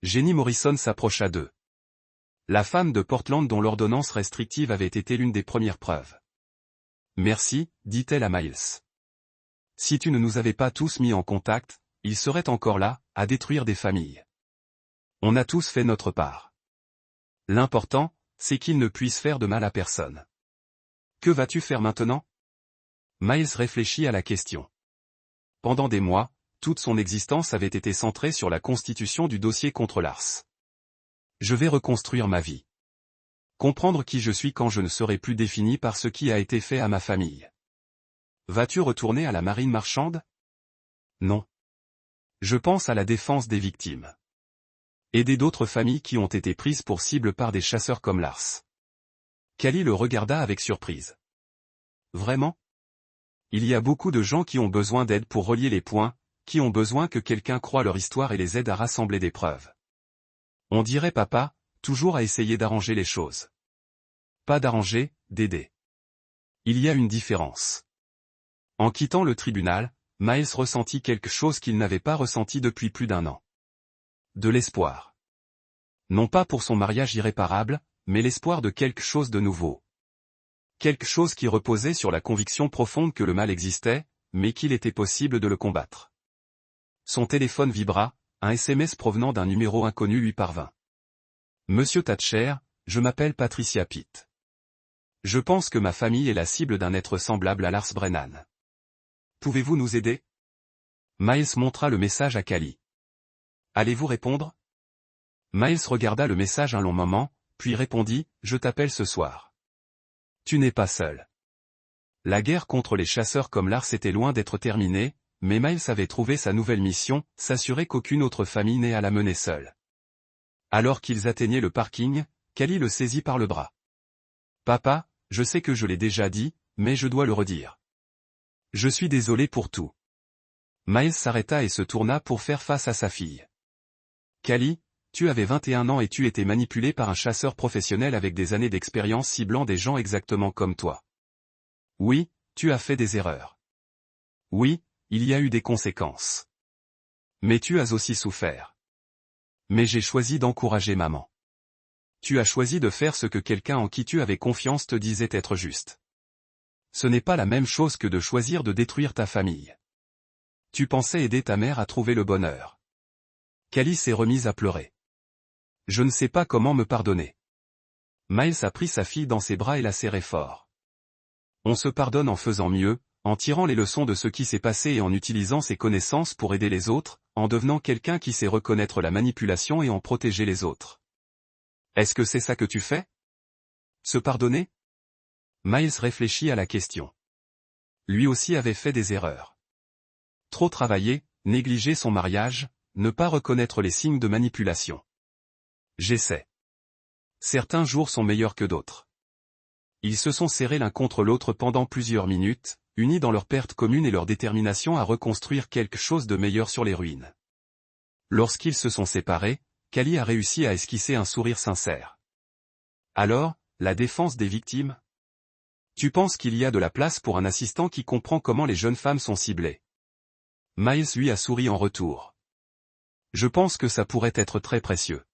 Jenny Morrison s'approcha d'eux. La femme de Portland dont l'ordonnance restrictive avait été l'une des premières preuves. « Merci », dit-elle à Miles. « Si tu ne nous avais pas tous mis en contact, il serait encore là, à détruire des familles. On a tous fait notre part. L'important, c'est qu'il ne puisse faire de mal à personne. Que vas-tu faire maintenant ?» Miles réfléchit à la question. Pendant des mois, toute son existence avait été centrée sur la constitution du dossier contre Lars. Je vais reconstruire ma vie. Comprendre qui je suis quand je ne serai plus défini par ce qui a été fait à ma famille. Vas-tu retourner à la marine marchande? Non. Je pense à la défense des victimes. Aider d'autres familles qui ont été prises pour cible par des chasseurs comme Lars. Callie le regarda avec surprise. Vraiment? Il y a beaucoup de gens qui ont besoin d'aide pour relier les points, qui ont besoin que quelqu'un croie leur histoire et les aide à rassembler des preuves. On dirait papa, toujours à essayer d'arranger les choses. Pas d'arranger, d'aider. Il y a une différence. En quittant le tribunal, Miles ressentit quelque chose qu'il n'avait pas ressenti depuis plus d'1 an. De l'espoir. Non pas pour son mariage irréparable, mais l'espoir de quelque chose de nouveau. Quelque chose qui reposait sur la conviction profonde que le mal existait, mais qu'il était possible de le combattre. Son téléphone vibra, un SMS provenant d'un numéro inconnu lui parvint. « Monsieur Thatcher, je m'appelle Patricia Pitt. Je pense que ma famille est la cible d'un être semblable à Lars Brennan. Pouvez-vous nous aider ?» Miles montra le message à Callie. « Allez-vous répondre ?» Miles regarda le message un long moment, puis répondit « Je t'appelle ce soir. Tu n'es pas seul. » La guerre contre les chasseurs comme Lars était loin d'être terminée, mais Miles avait trouvé sa nouvelle mission, s'assurer qu'aucune autre famille n'ait à la mener seule. Alors qu'ils atteignaient le parking, Callie le saisit par le bras. « Papa, je sais que je l'ai déjà dit, mais je dois le redire. Je suis désolé pour tout. » Miles s'arrêta et se tourna pour faire face à sa fille. « Callie, tu avais 21 ans et tu étais manipulée par un chasseur professionnel avec des années d'expérience ciblant des gens exactement comme toi. Oui, tu as fait des erreurs. Oui, il y a eu des conséquences. Mais tu as aussi souffert. Mais j'ai choisi d'encourager maman. Tu as choisi de faire ce que quelqu'un en qui tu avais confiance te disait être juste. Ce n'est pas la même chose que de choisir de détruire ta famille. Tu pensais aider ta mère à trouver le bonheur. » Callie s'est remise à pleurer. « Je ne sais pas comment me pardonner. » Miles a pris sa fille dans ses bras et l'a serrée fort. « On se pardonne en faisant mieux, en tirant les leçons de ce qui s'est passé et en utilisant ses connaissances pour aider les autres, en devenant quelqu'un qui sait reconnaître la manipulation et en protéger les autres. Est-ce que c'est ça que tu fais? Se pardonner? » Miles réfléchit à la question. Lui aussi avait fait des erreurs. Trop travailler, négliger son mariage, ne pas reconnaître les signes de manipulation. J'essaie. Certains jours sont meilleurs que d'autres. Ils se sont serrés l'un contre l'autre pendant plusieurs minutes, unis dans leur perte commune et leur détermination à reconstruire quelque chose de meilleur sur les ruines. Lorsqu'ils se sont séparés, Callie a réussi à esquisser un sourire sincère. Alors, la défense des victimes? Tu penses qu'il y a de la place pour un assistant qui comprend comment les jeunes femmes sont ciblées? Miles lui a souri en retour. Je pense que ça pourrait être très précieux.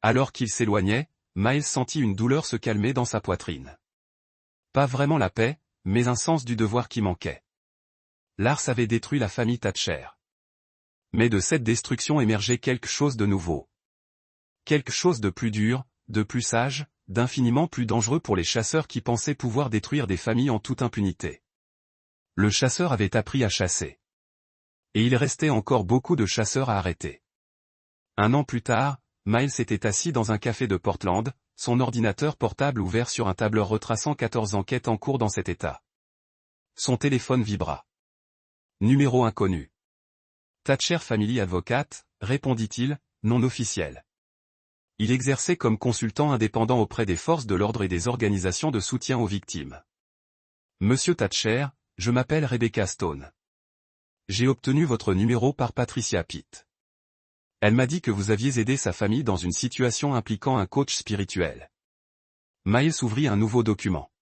Alors qu'il s'éloignait, Miles sentit une douleur se calmer dans sa poitrine. Pas vraiment la paix, mais un sens du devoir qui manquait. Lars avait détruit la famille Thatcher. Mais de cette destruction émergeait quelque chose de nouveau. Quelque chose de plus dur, de plus sage, d'infiniment plus dangereux pour les chasseurs qui pensaient pouvoir détruire des familles en toute impunité. Le chasseur avait appris à chasser. Et il restait encore beaucoup de chasseurs à arrêter. 1 an plus tard, Miles était assis dans un café de Portland, son ordinateur portable ouvert sur un tableur retraçant 14 enquêtes en cours dans cet état. Son téléphone vibra. Numéro inconnu. Thatcher Family Advocate, répondit-il, non officiel. Il exerçait comme consultant indépendant auprès des forces de l'ordre et des organisations de soutien aux victimes. Monsieur Thatcher, je m'appelle Rebecca Stone. J'ai obtenu votre numéro par Patricia Pitt. Elle m'a dit que vous aviez aidé sa famille dans une situation impliquant un coach spirituel. Miles ouvrit un nouveau document.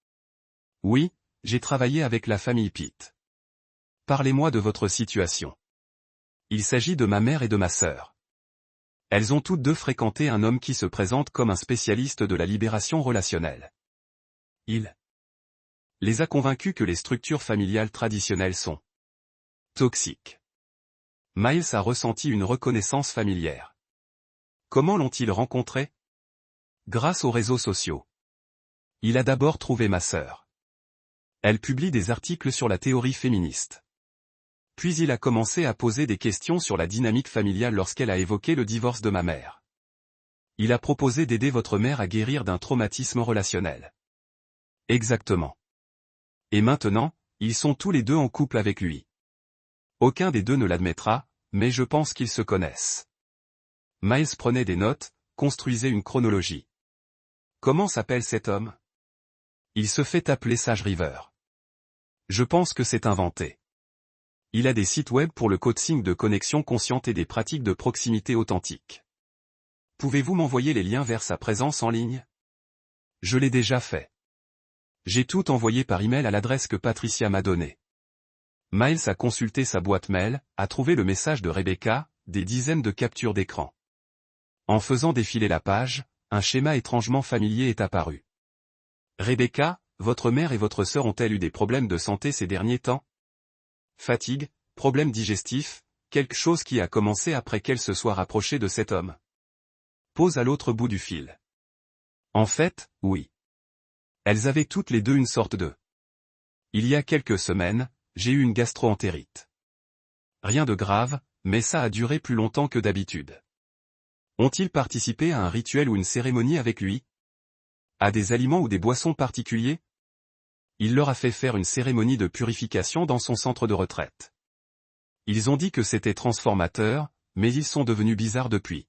Oui, j'ai travaillé avec la famille Pitt. Parlez-moi de votre situation. Il s'agit de ma mère et de ma sœur. Elles ont toutes deux fréquenté un homme qui se présente comme un spécialiste de la libération relationnelle. Il les a convaincus que les structures familiales traditionnelles sont toxiques. Miles a ressenti une reconnaissance familière. Comment l'ont-ils rencontré? Grâce aux réseaux sociaux. Il a d'abord trouvé ma sœur. Elle publie des articles sur la théorie féministe. Puis il a commencé à poser des questions sur la dynamique familiale lorsqu'elle a évoqué le divorce de ma mère. Il a proposé d'aider votre mère à guérir d'un traumatisme relationnel. Exactement. Et maintenant, ils sont tous les deux en couple avec lui. Aucun des deux ne l'admettra, mais je pense qu'ils se connaissent. Miles prenait des notes, construisait une chronologie. Comment s'appelle cet homme? Il se fait appeler Sage River. Je pense que c'est inventé. Il a des sites web pour le coaching de connexion consciente et des pratiques de proximité authentique. Pouvez-vous m'envoyer les liens vers sa présence en ligne? Je l'ai déjà fait. J'ai tout envoyé par email à l'adresse que Patricia m'a donnée. Miles a consulté sa boîte mail, a trouvé le message de Rebecca, des dizaines de captures d'écran. En faisant défiler la page, un schéma étrangement familier est apparu. Rebecca, votre mère et votre sœur ont-elles eu des problèmes de santé ces derniers temps? Fatigue, problèmes digestifs, quelque chose qui a commencé après qu'elle se soit rapprochée de cet homme. Pose à l'autre bout du fil. En fait, oui. Elles avaient toutes les deux une sorte de. Il y a quelques semaines, j'ai eu une gastro-entérite. Rien de grave, mais ça a duré plus longtemps que d'habitude. Ont-ils participé à un rituel ou une cérémonie avec lui? À des aliments ou des boissons particuliers? Il leur a fait faire une cérémonie de purification dans son centre de retraite. Ils ont dit que c'était transformateur, mais ils sont devenus bizarres depuis.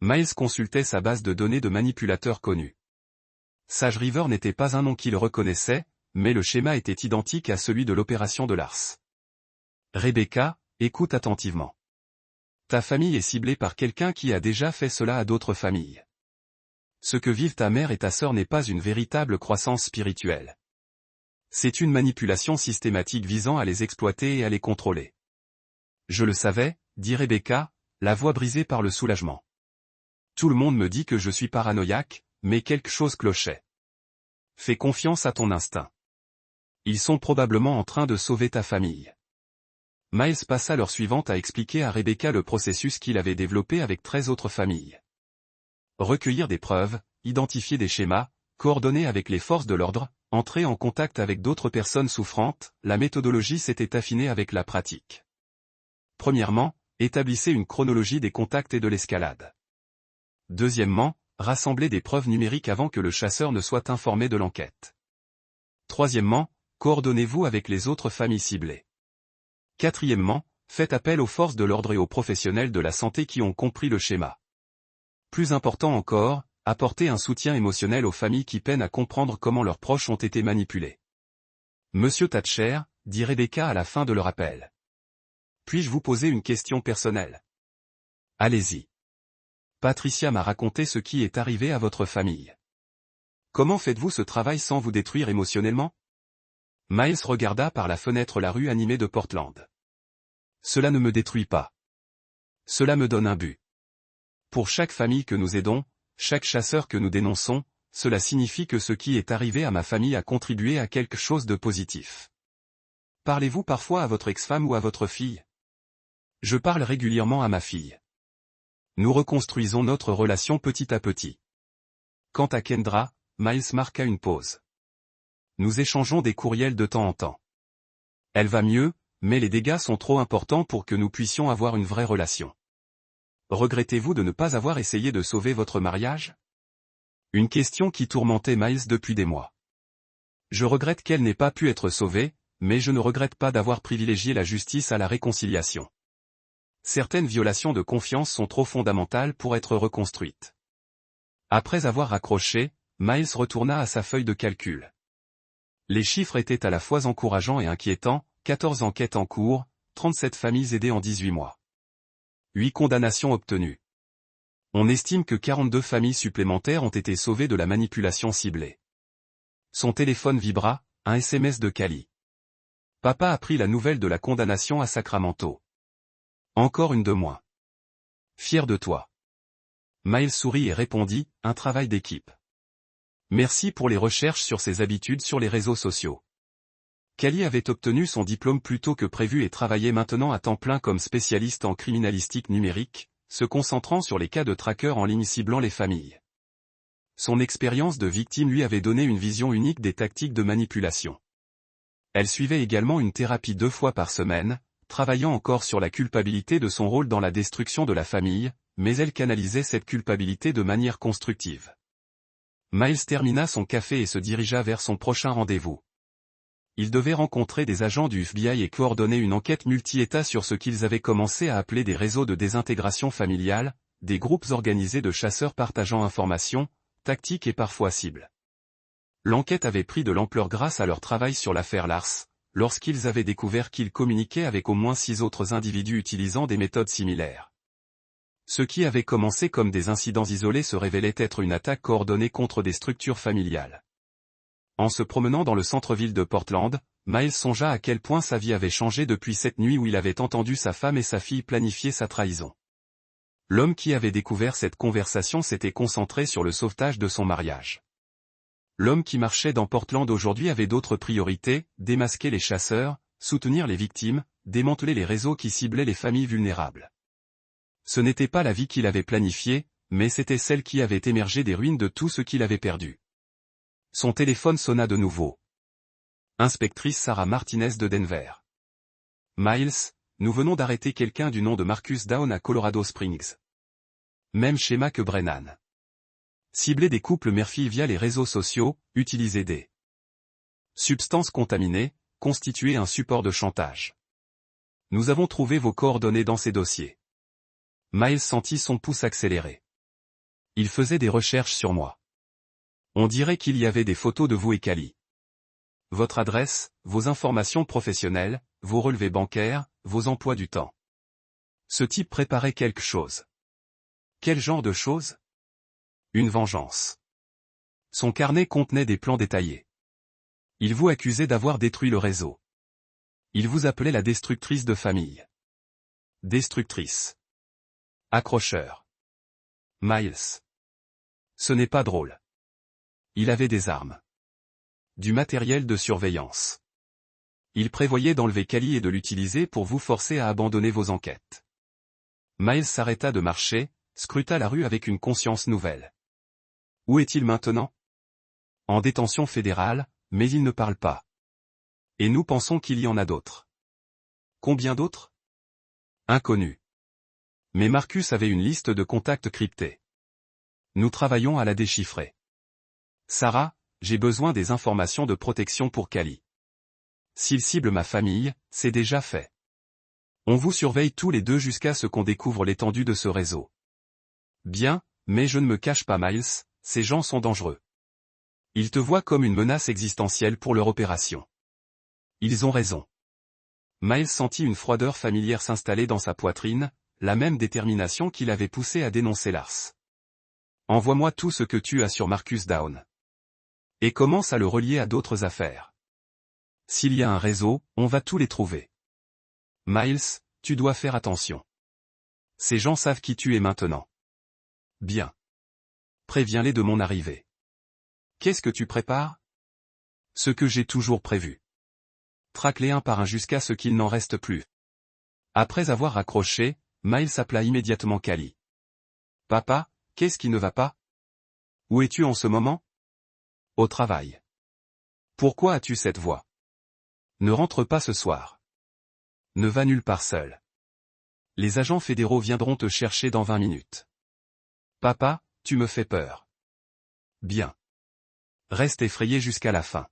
Miles consultait sa base de données de manipulateurs connus. Sage River n'était pas un nom qu'il reconnaissait, mais le schéma était identique à celui de l'opération de Lars. Rebecca, écoute attentivement. Ta famille est ciblée par quelqu'un qui a déjà fait cela à d'autres familles. Ce que vivent ta mère et ta sœur n'est pas une véritable croissance spirituelle. C'est une manipulation systématique visant à les exploiter et à les contrôler. Je le savais, dit Rebecca, la voix brisée par le soulagement. Tout le monde me dit que je suis paranoïaque, mais quelque chose clochait. Fais confiance à ton instinct. Ils sont probablement en train de sauver ta famille. Miles passa l'heure suivante à expliquer à Rebecca le processus qu'il avait développé avec 13 autres familles. Recueillir des preuves, identifier des schémas, coordonner avec les forces de l'ordre, entrer en contact avec d'autres personnes souffrantes, la méthodologie s'était affinée avec la pratique. Premièrement, établissez une chronologie des contacts et de l'escalade. Deuxièmement, rassemblez des preuves numériques avant que le chasseur ne soit informé de l'enquête. Troisièmement, coordonnez-vous avec les autres familles ciblées. Quatrièmement, faites appel aux forces de l'ordre et aux professionnels de la santé qui ont compris le schéma. Plus important encore, apportez un soutien émotionnel aux familles qui peinent à comprendre comment leurs proches ont été manipulés. Monsieur Thatcher, dit Rebecca à la fin de leur appel. Puis-je vous poser une question personnelle? Allez-y. Patricia m'a raconté ce qui est arrivé à votre famille. Comment faites-vous ce travail sans vous détruire émotionnellement? Miles regarda par la fenêtre la rue animée de Portland. Cela ne me détruit pas. Cela me donne un but. Pour chaque famille que nous aidons, chaque chasseur que nous dénonçons, cela signifie que ce qui est arrivé à ma famille a contribué à quelque chose de positif. Parlez-vous parfois à votre ex-femme ou à votre fille? Je parle régulièrement à ma fille. Nous reconstruisons notre relation petit à petit. Quant à Kendra, Miles marqua une pause. Nous échangeons des courriels de temps en temps. Elle va mieux, mais les dégâts sont trop importants pour que nous puissions avoir une vraie relation. Regrettez-vous de ne pas avoir essayé de sauver votre mariage? Une question qui tourmentait Miles depuis des mois. Je regrette qu'elle n'ait pas pu être sauvée, mais je ne regrette pas d'avoir privilégié la justice à la réconciliation. Certaines violations de confiance sont trop fondamentales pour être reconstruites. Après avoir raccroché, Miles retourna à sa feuille de calcul. Les chiffres étaient à la fois encourageants et inquiétants, 14 enquêtes en cours, 37 familles aidées en 18 mois. 8 condamnations obtenues. On estime que 42 familles supplémentaires ont été sauvées de la manipulation ciblée. Son téléphone vibra, un SMS de Cali. Papa apprit la nouvelle de la condamnation à Sacramento. Encore une de moins. Fier de toi. Miles sourit et répondit, un travail d'équipe. Merci pour les recherches sur ses habitudes sur les réseaux sociaux. Cali avait obtenu son diplôme plus tôt que prévu et travaillait maintenant à temps plein comme spécialiste en criminalistique numérique, se concentrant sur les cas de trackers en ligne ciblant les familles. Son expérience de victime lui avait donné une vision unique des tactiques de manipulation. Elle suivait également une thérapie 2 fois par semaine, travaillant encore sur la culpabilité de son rôle dans la destruction de la famille, mais elle canalisait cette culpabilité de manière constructive. Miles termina son café et se dirigea vers son prochain rendez-vous. Il devait rencontrer des agents du FBI et coordonner une enquête multi-États sur ce qu'ils avaient commencé à appeler des réseaux de désintégration familiale, des groupes organisés de chasseurs partageant informations, tactiques et parfois cibles. L'enquête avait pris de l'ampleur grâce à leur travail sur l'affaire Lars, lorsqu'ils avaient découvert qu'ils communiquaient avec au moins 6 autres individus utilisant des méthodes similaires. Ce qui avait commencé comme des incidents isolés se révélait être une attaque coordonnée contre des structures familiales. En se promenant dans le centre-ville de Portland, Miles songea à quel point sa vie avait changé depuis cette nuit où il avait entendu sa femme et sa fille planifier sa trahison. L'homme qui avait découvert cette conversation s'était concentré sur le sauvetage de son mariage. L'homme qui marchait dans Portland aujourd'hui avait d'autres priorités, démasquer les chasseurs, soutenir les victimes, démanteler les réseaux qui ciblaient les familles vulnérables. Ce n'était pas la vie qu'il avait planifiée, mais c'était celle qui avait émergé des ruines de tout ce qu'il avait perdu. Son téléphone sonna de nouveau. Inspectrice Sarah Martinez de Denver. Miles, nous venons d'arrêter quelqu'un du nom de Marcus Down à Colorado Springs. Même schéma que Brennan. Cibler des couples mère-fille via les réseaux sociaux, utiliser des substances contaminées, constituer un support de chantage. Nous avons trouvé vos coordonnées dans ces dossiers. Miles sentit son pouce accélérer. Il faisait des recherches sur moi. On dirait qu'il y avait des photos de vous et Cali. Votre adresse, vos informations professionnelles, vos relevés bancaires, vos emplois du temps. Ce type préparait quelque chose. Quel genre de chose? Une vengeance. Son carnet contenait des plans détaillés. Il vous accusait d'avoir détruit le réseau. Il vous appelait la destructrice de famille. Destructrice. Accrocheur. Miles. Ce n'est pas drôle. Il avait des armes. Du matériel de surveillance. Il prévoyait d'enlever Cali et de l'utiliser pour vous forcer à abandonner vos enquêtes. Miles s'arrêta de marcher, scruta la rue avec une conscience nouvelle. Où est-il maintenant? En détention fédérale, mais il ne parle pas. Et nous pensons qu'il y en a d'autres. Combien d'autres? Inconnus. Mais Marcus avait une liste de contacts cryptés. Nous travaillons à la déchiffrer. Sarah, j'ai besoin des informations de protection pour Cali. S'il cible ma famille, c'est déjà fait. On vous surveille tous les deux jusqu'à ce qu'on découvre l'étendue de ce réseau. Bien, mais je ne me cache pas Miles, ces gens sont dangereux. Ils te voient comme une menace existentielle pour leur opération. Ils ont raison. Miles sentit une froideur familière s'installer dans sa poitrine, la même détermination qui l'avait poussé à dénoncer Lars. Envoie-moi tout ce que tu as sur Marcus Down. Et commence à le relier à d'autres affaires. S'il y a un réseau, on va tous les trouver. Miles, tu dois faire attention. Ces gens savent qui tu es maintenant. Bien. Préviens-les de mon arrivée. Qu'est-ce que tu prépares? Ce que j'ai toujours prévu. Traque-les un par un jusqu'à ce qu'il n'en reste plus. Après avoir raccroché, Miles appela immédiatement Cali. Papa, qu'est-ce qui ne va pas? Où es-tu en ce moment? Au travail. Pourquoi as-tu cette voix? Ne rentre pas ce soir. Ne va nulle part seul. Les agents fédéraux viendront te chercher dans 20 minutes. Papa, tu me fais peur. Bien. Reste effrayé jusqu'à la fin.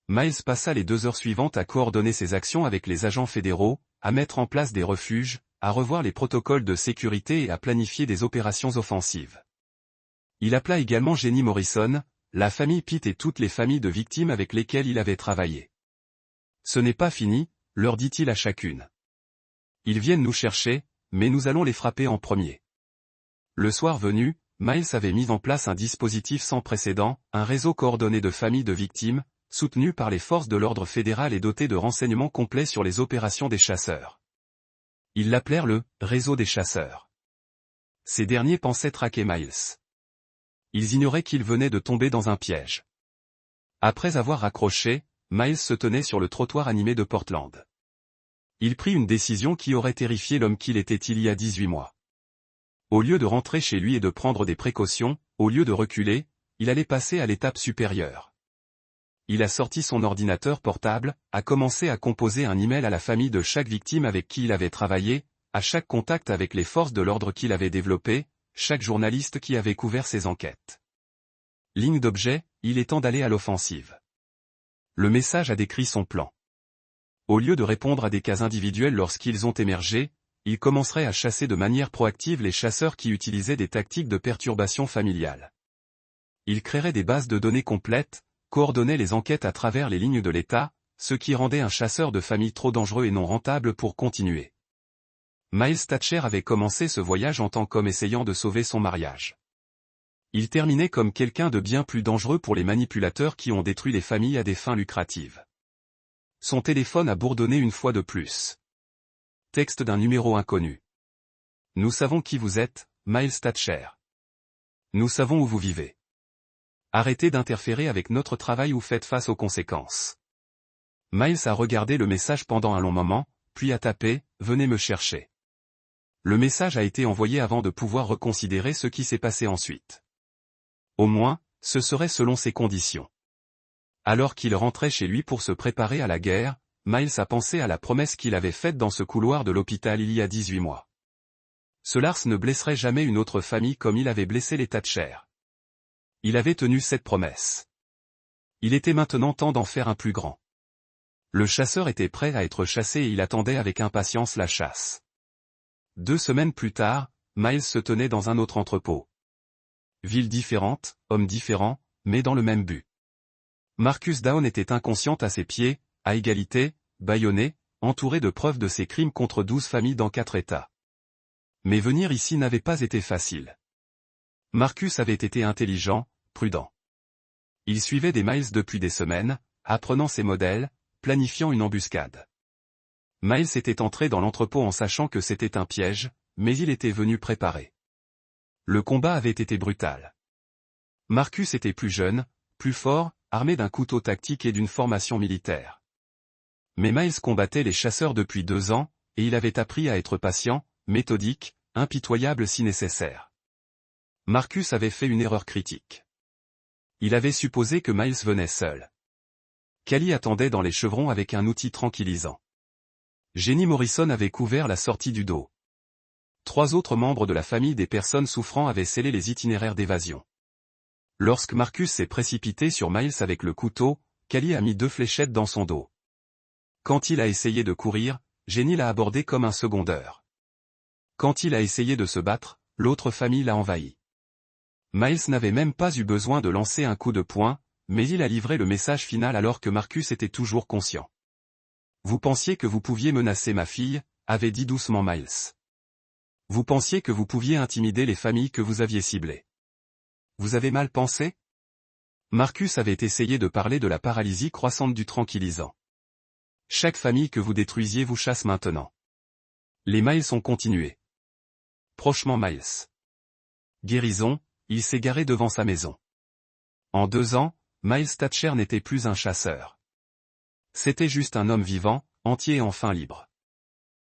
Miles passa les 2 heures suivantes à coordonner ses actions avec les agents fédéraux, à mettre en place des refuges, à revoir les protocoles de sécurité et à planifier des opérations offensives. Il appela également Jenny Morrison, la famille Pitt et toutes les familles de victimes avec lesquelles il avait travaillé. Ce n'est pas fini, leur dit-il à chacune. Ils viennent nous chercher, mais nous allons les frapper en premier. Le soir venu, Miles avait mis en place un dispositif sans précédent, un réseau coordonné de familles de victimes, soutenu par les forces de l'ordre fédéral et doté de renseignements complets sur les opérations des chasseurs. Ils l'appelèrent le « réseau des chasseurs ». Ces derniers pensaient traquer Miles. Ils ignoraient qu'il venait de tomber dans un piège. Après avoir raccroché, Miles se tenait sur le trottoir animé de Portland. Il prit une décision qui aurait terrifié l'homme qu'il était il y a 18 mois. Au lieu de rentrer chez lui et de prendre des précautions, au lieu de reculer, il allait passer à l'étape supérieure. Il a sorti son ordinateur portable, a commencé à composer un email à la famille de chaque victime avec qui il avait travaillé, à chaque contact avec les forces de l'ordre qu'il avait développé, chaque journaliste qui avait couvert ses enquêtes. Ligne d'objet, il est temps d'aller à l'offensive. Le message a décrit son plan. Au lieu de répondre à des cas individuels lorsqu'ils ont émergé, il commencerait à chasser de manière proactive les chasseurs qui utilisaient des tactiques de perturbation familiale. Il créerait des bases de données complètes, coordonnait les enquêtes à travers les lignes de l'État, ce qui rendait un chasseur de famille trop dangereux et non rentable pour continuer. Miles Thatcher avait commencé ce voyage en tant qu'homme essayant de sauver son mariage. Il terminait comme quelqu'un de bien plus dangereux pour les manipulateurs qui ont détruit les familles à des fins lucratives. Son téléphone a bourdonné une fois de plus. Texte d'un numéro inconnu. Nous savons qui vous êtes, Miles Thatcher. Nous savons où vous vivez. Arrêtez d'interférer avec notre travail ou faites face aux conséquences. Miles a regardé le message pendant un long moment, puis a tapé « Venez me chercher ». Le message a été envoyé avant de pouvoir reconsidérer ce qui s'est passé ensuite. Au moins, ce serait selon ses conditions. Alors qu'il rentrait chez lui pour se préparer à la guerre, Miles a pensé à la promesse qu'il avait faite dans ce couloir de l'hôpital il y a 18 mois. Ce Lars ne blesserait jamais une autre famille comme il avait blessé les Thatcher. Il avait tenu cette promesse. Il était maintenant temps d'en faire un plus grand. Le chasseur était prêt à être chassé et il attendait avec impatience la chasse. 2 semaines plus tard, Miles se tenait dans un autre entrepôt. Ville différente, homme différent, mais dans le même but. Marcus Down était inconsciente à ses pieds, à égalité, bâillonné, entouré de preuves de ses crimes contre 12 familles dans 4 États. Mais venir ici n'avait pas été facile. Marcus avait été intelligent, prudent. Il suivait des Miles depuis des semaines, apprenant ses modèles, planifiant une embuscade. Miles était entré dans l'entrepôt en sachant que c'était un piège, mais il était venu préparé. Le combat avait été brutal. Marcus était plus jeune, plus fort, armé d'un couteau tactique et d'une formation militaire. Mais Miles combattait les chasseurs depuis 2 ans, et il avait appris à être patient, méthodique, impitoyable si nécessaire. Marcus avait fait une erreur critique. Il avait supposé que Miles venait seul. Callie attendait dans les chevrons avec un outil tranquillisant. Jenny Morrison avait couvert la sortie du dos. 3 autres membres de la famille des personnes souffrant avaient scellé les itinéraires d'évasion. Lorsque Marcus s'est précipité sur Miles avec le couteau, Callie a mis 2 fléchettes dans son dos. Quand il a essayé de courir, Jenny l'a abordé comme un secondeur. Quand il a essayé de se battre, l'autre famille l'a envahi. Miles n'avait même pas eu besoin de lancer un coup de poing, mais il a livré le message final alors que Marcus était toujours conscient. « Vous pensiez que vous pouviez menacer ma fille » avait dit doucement Miles. « Vous pensiez que vous pouviez intimider les familles que vous aviez ciblées. Vous avez mal pensé ?» Marcus avait essayé de parler de la paralysie croissante du tranquillisant. « Chaque famille que vous détruisiez vous chasse maintenant. » Les Miles ont continué. Prochement Miles. Guérison, il s'est garé devant sa maison. En 2 ans, Miles Thatcher n'était plus un chasseur. C'était juste un homme vivant, entier et enfin libre.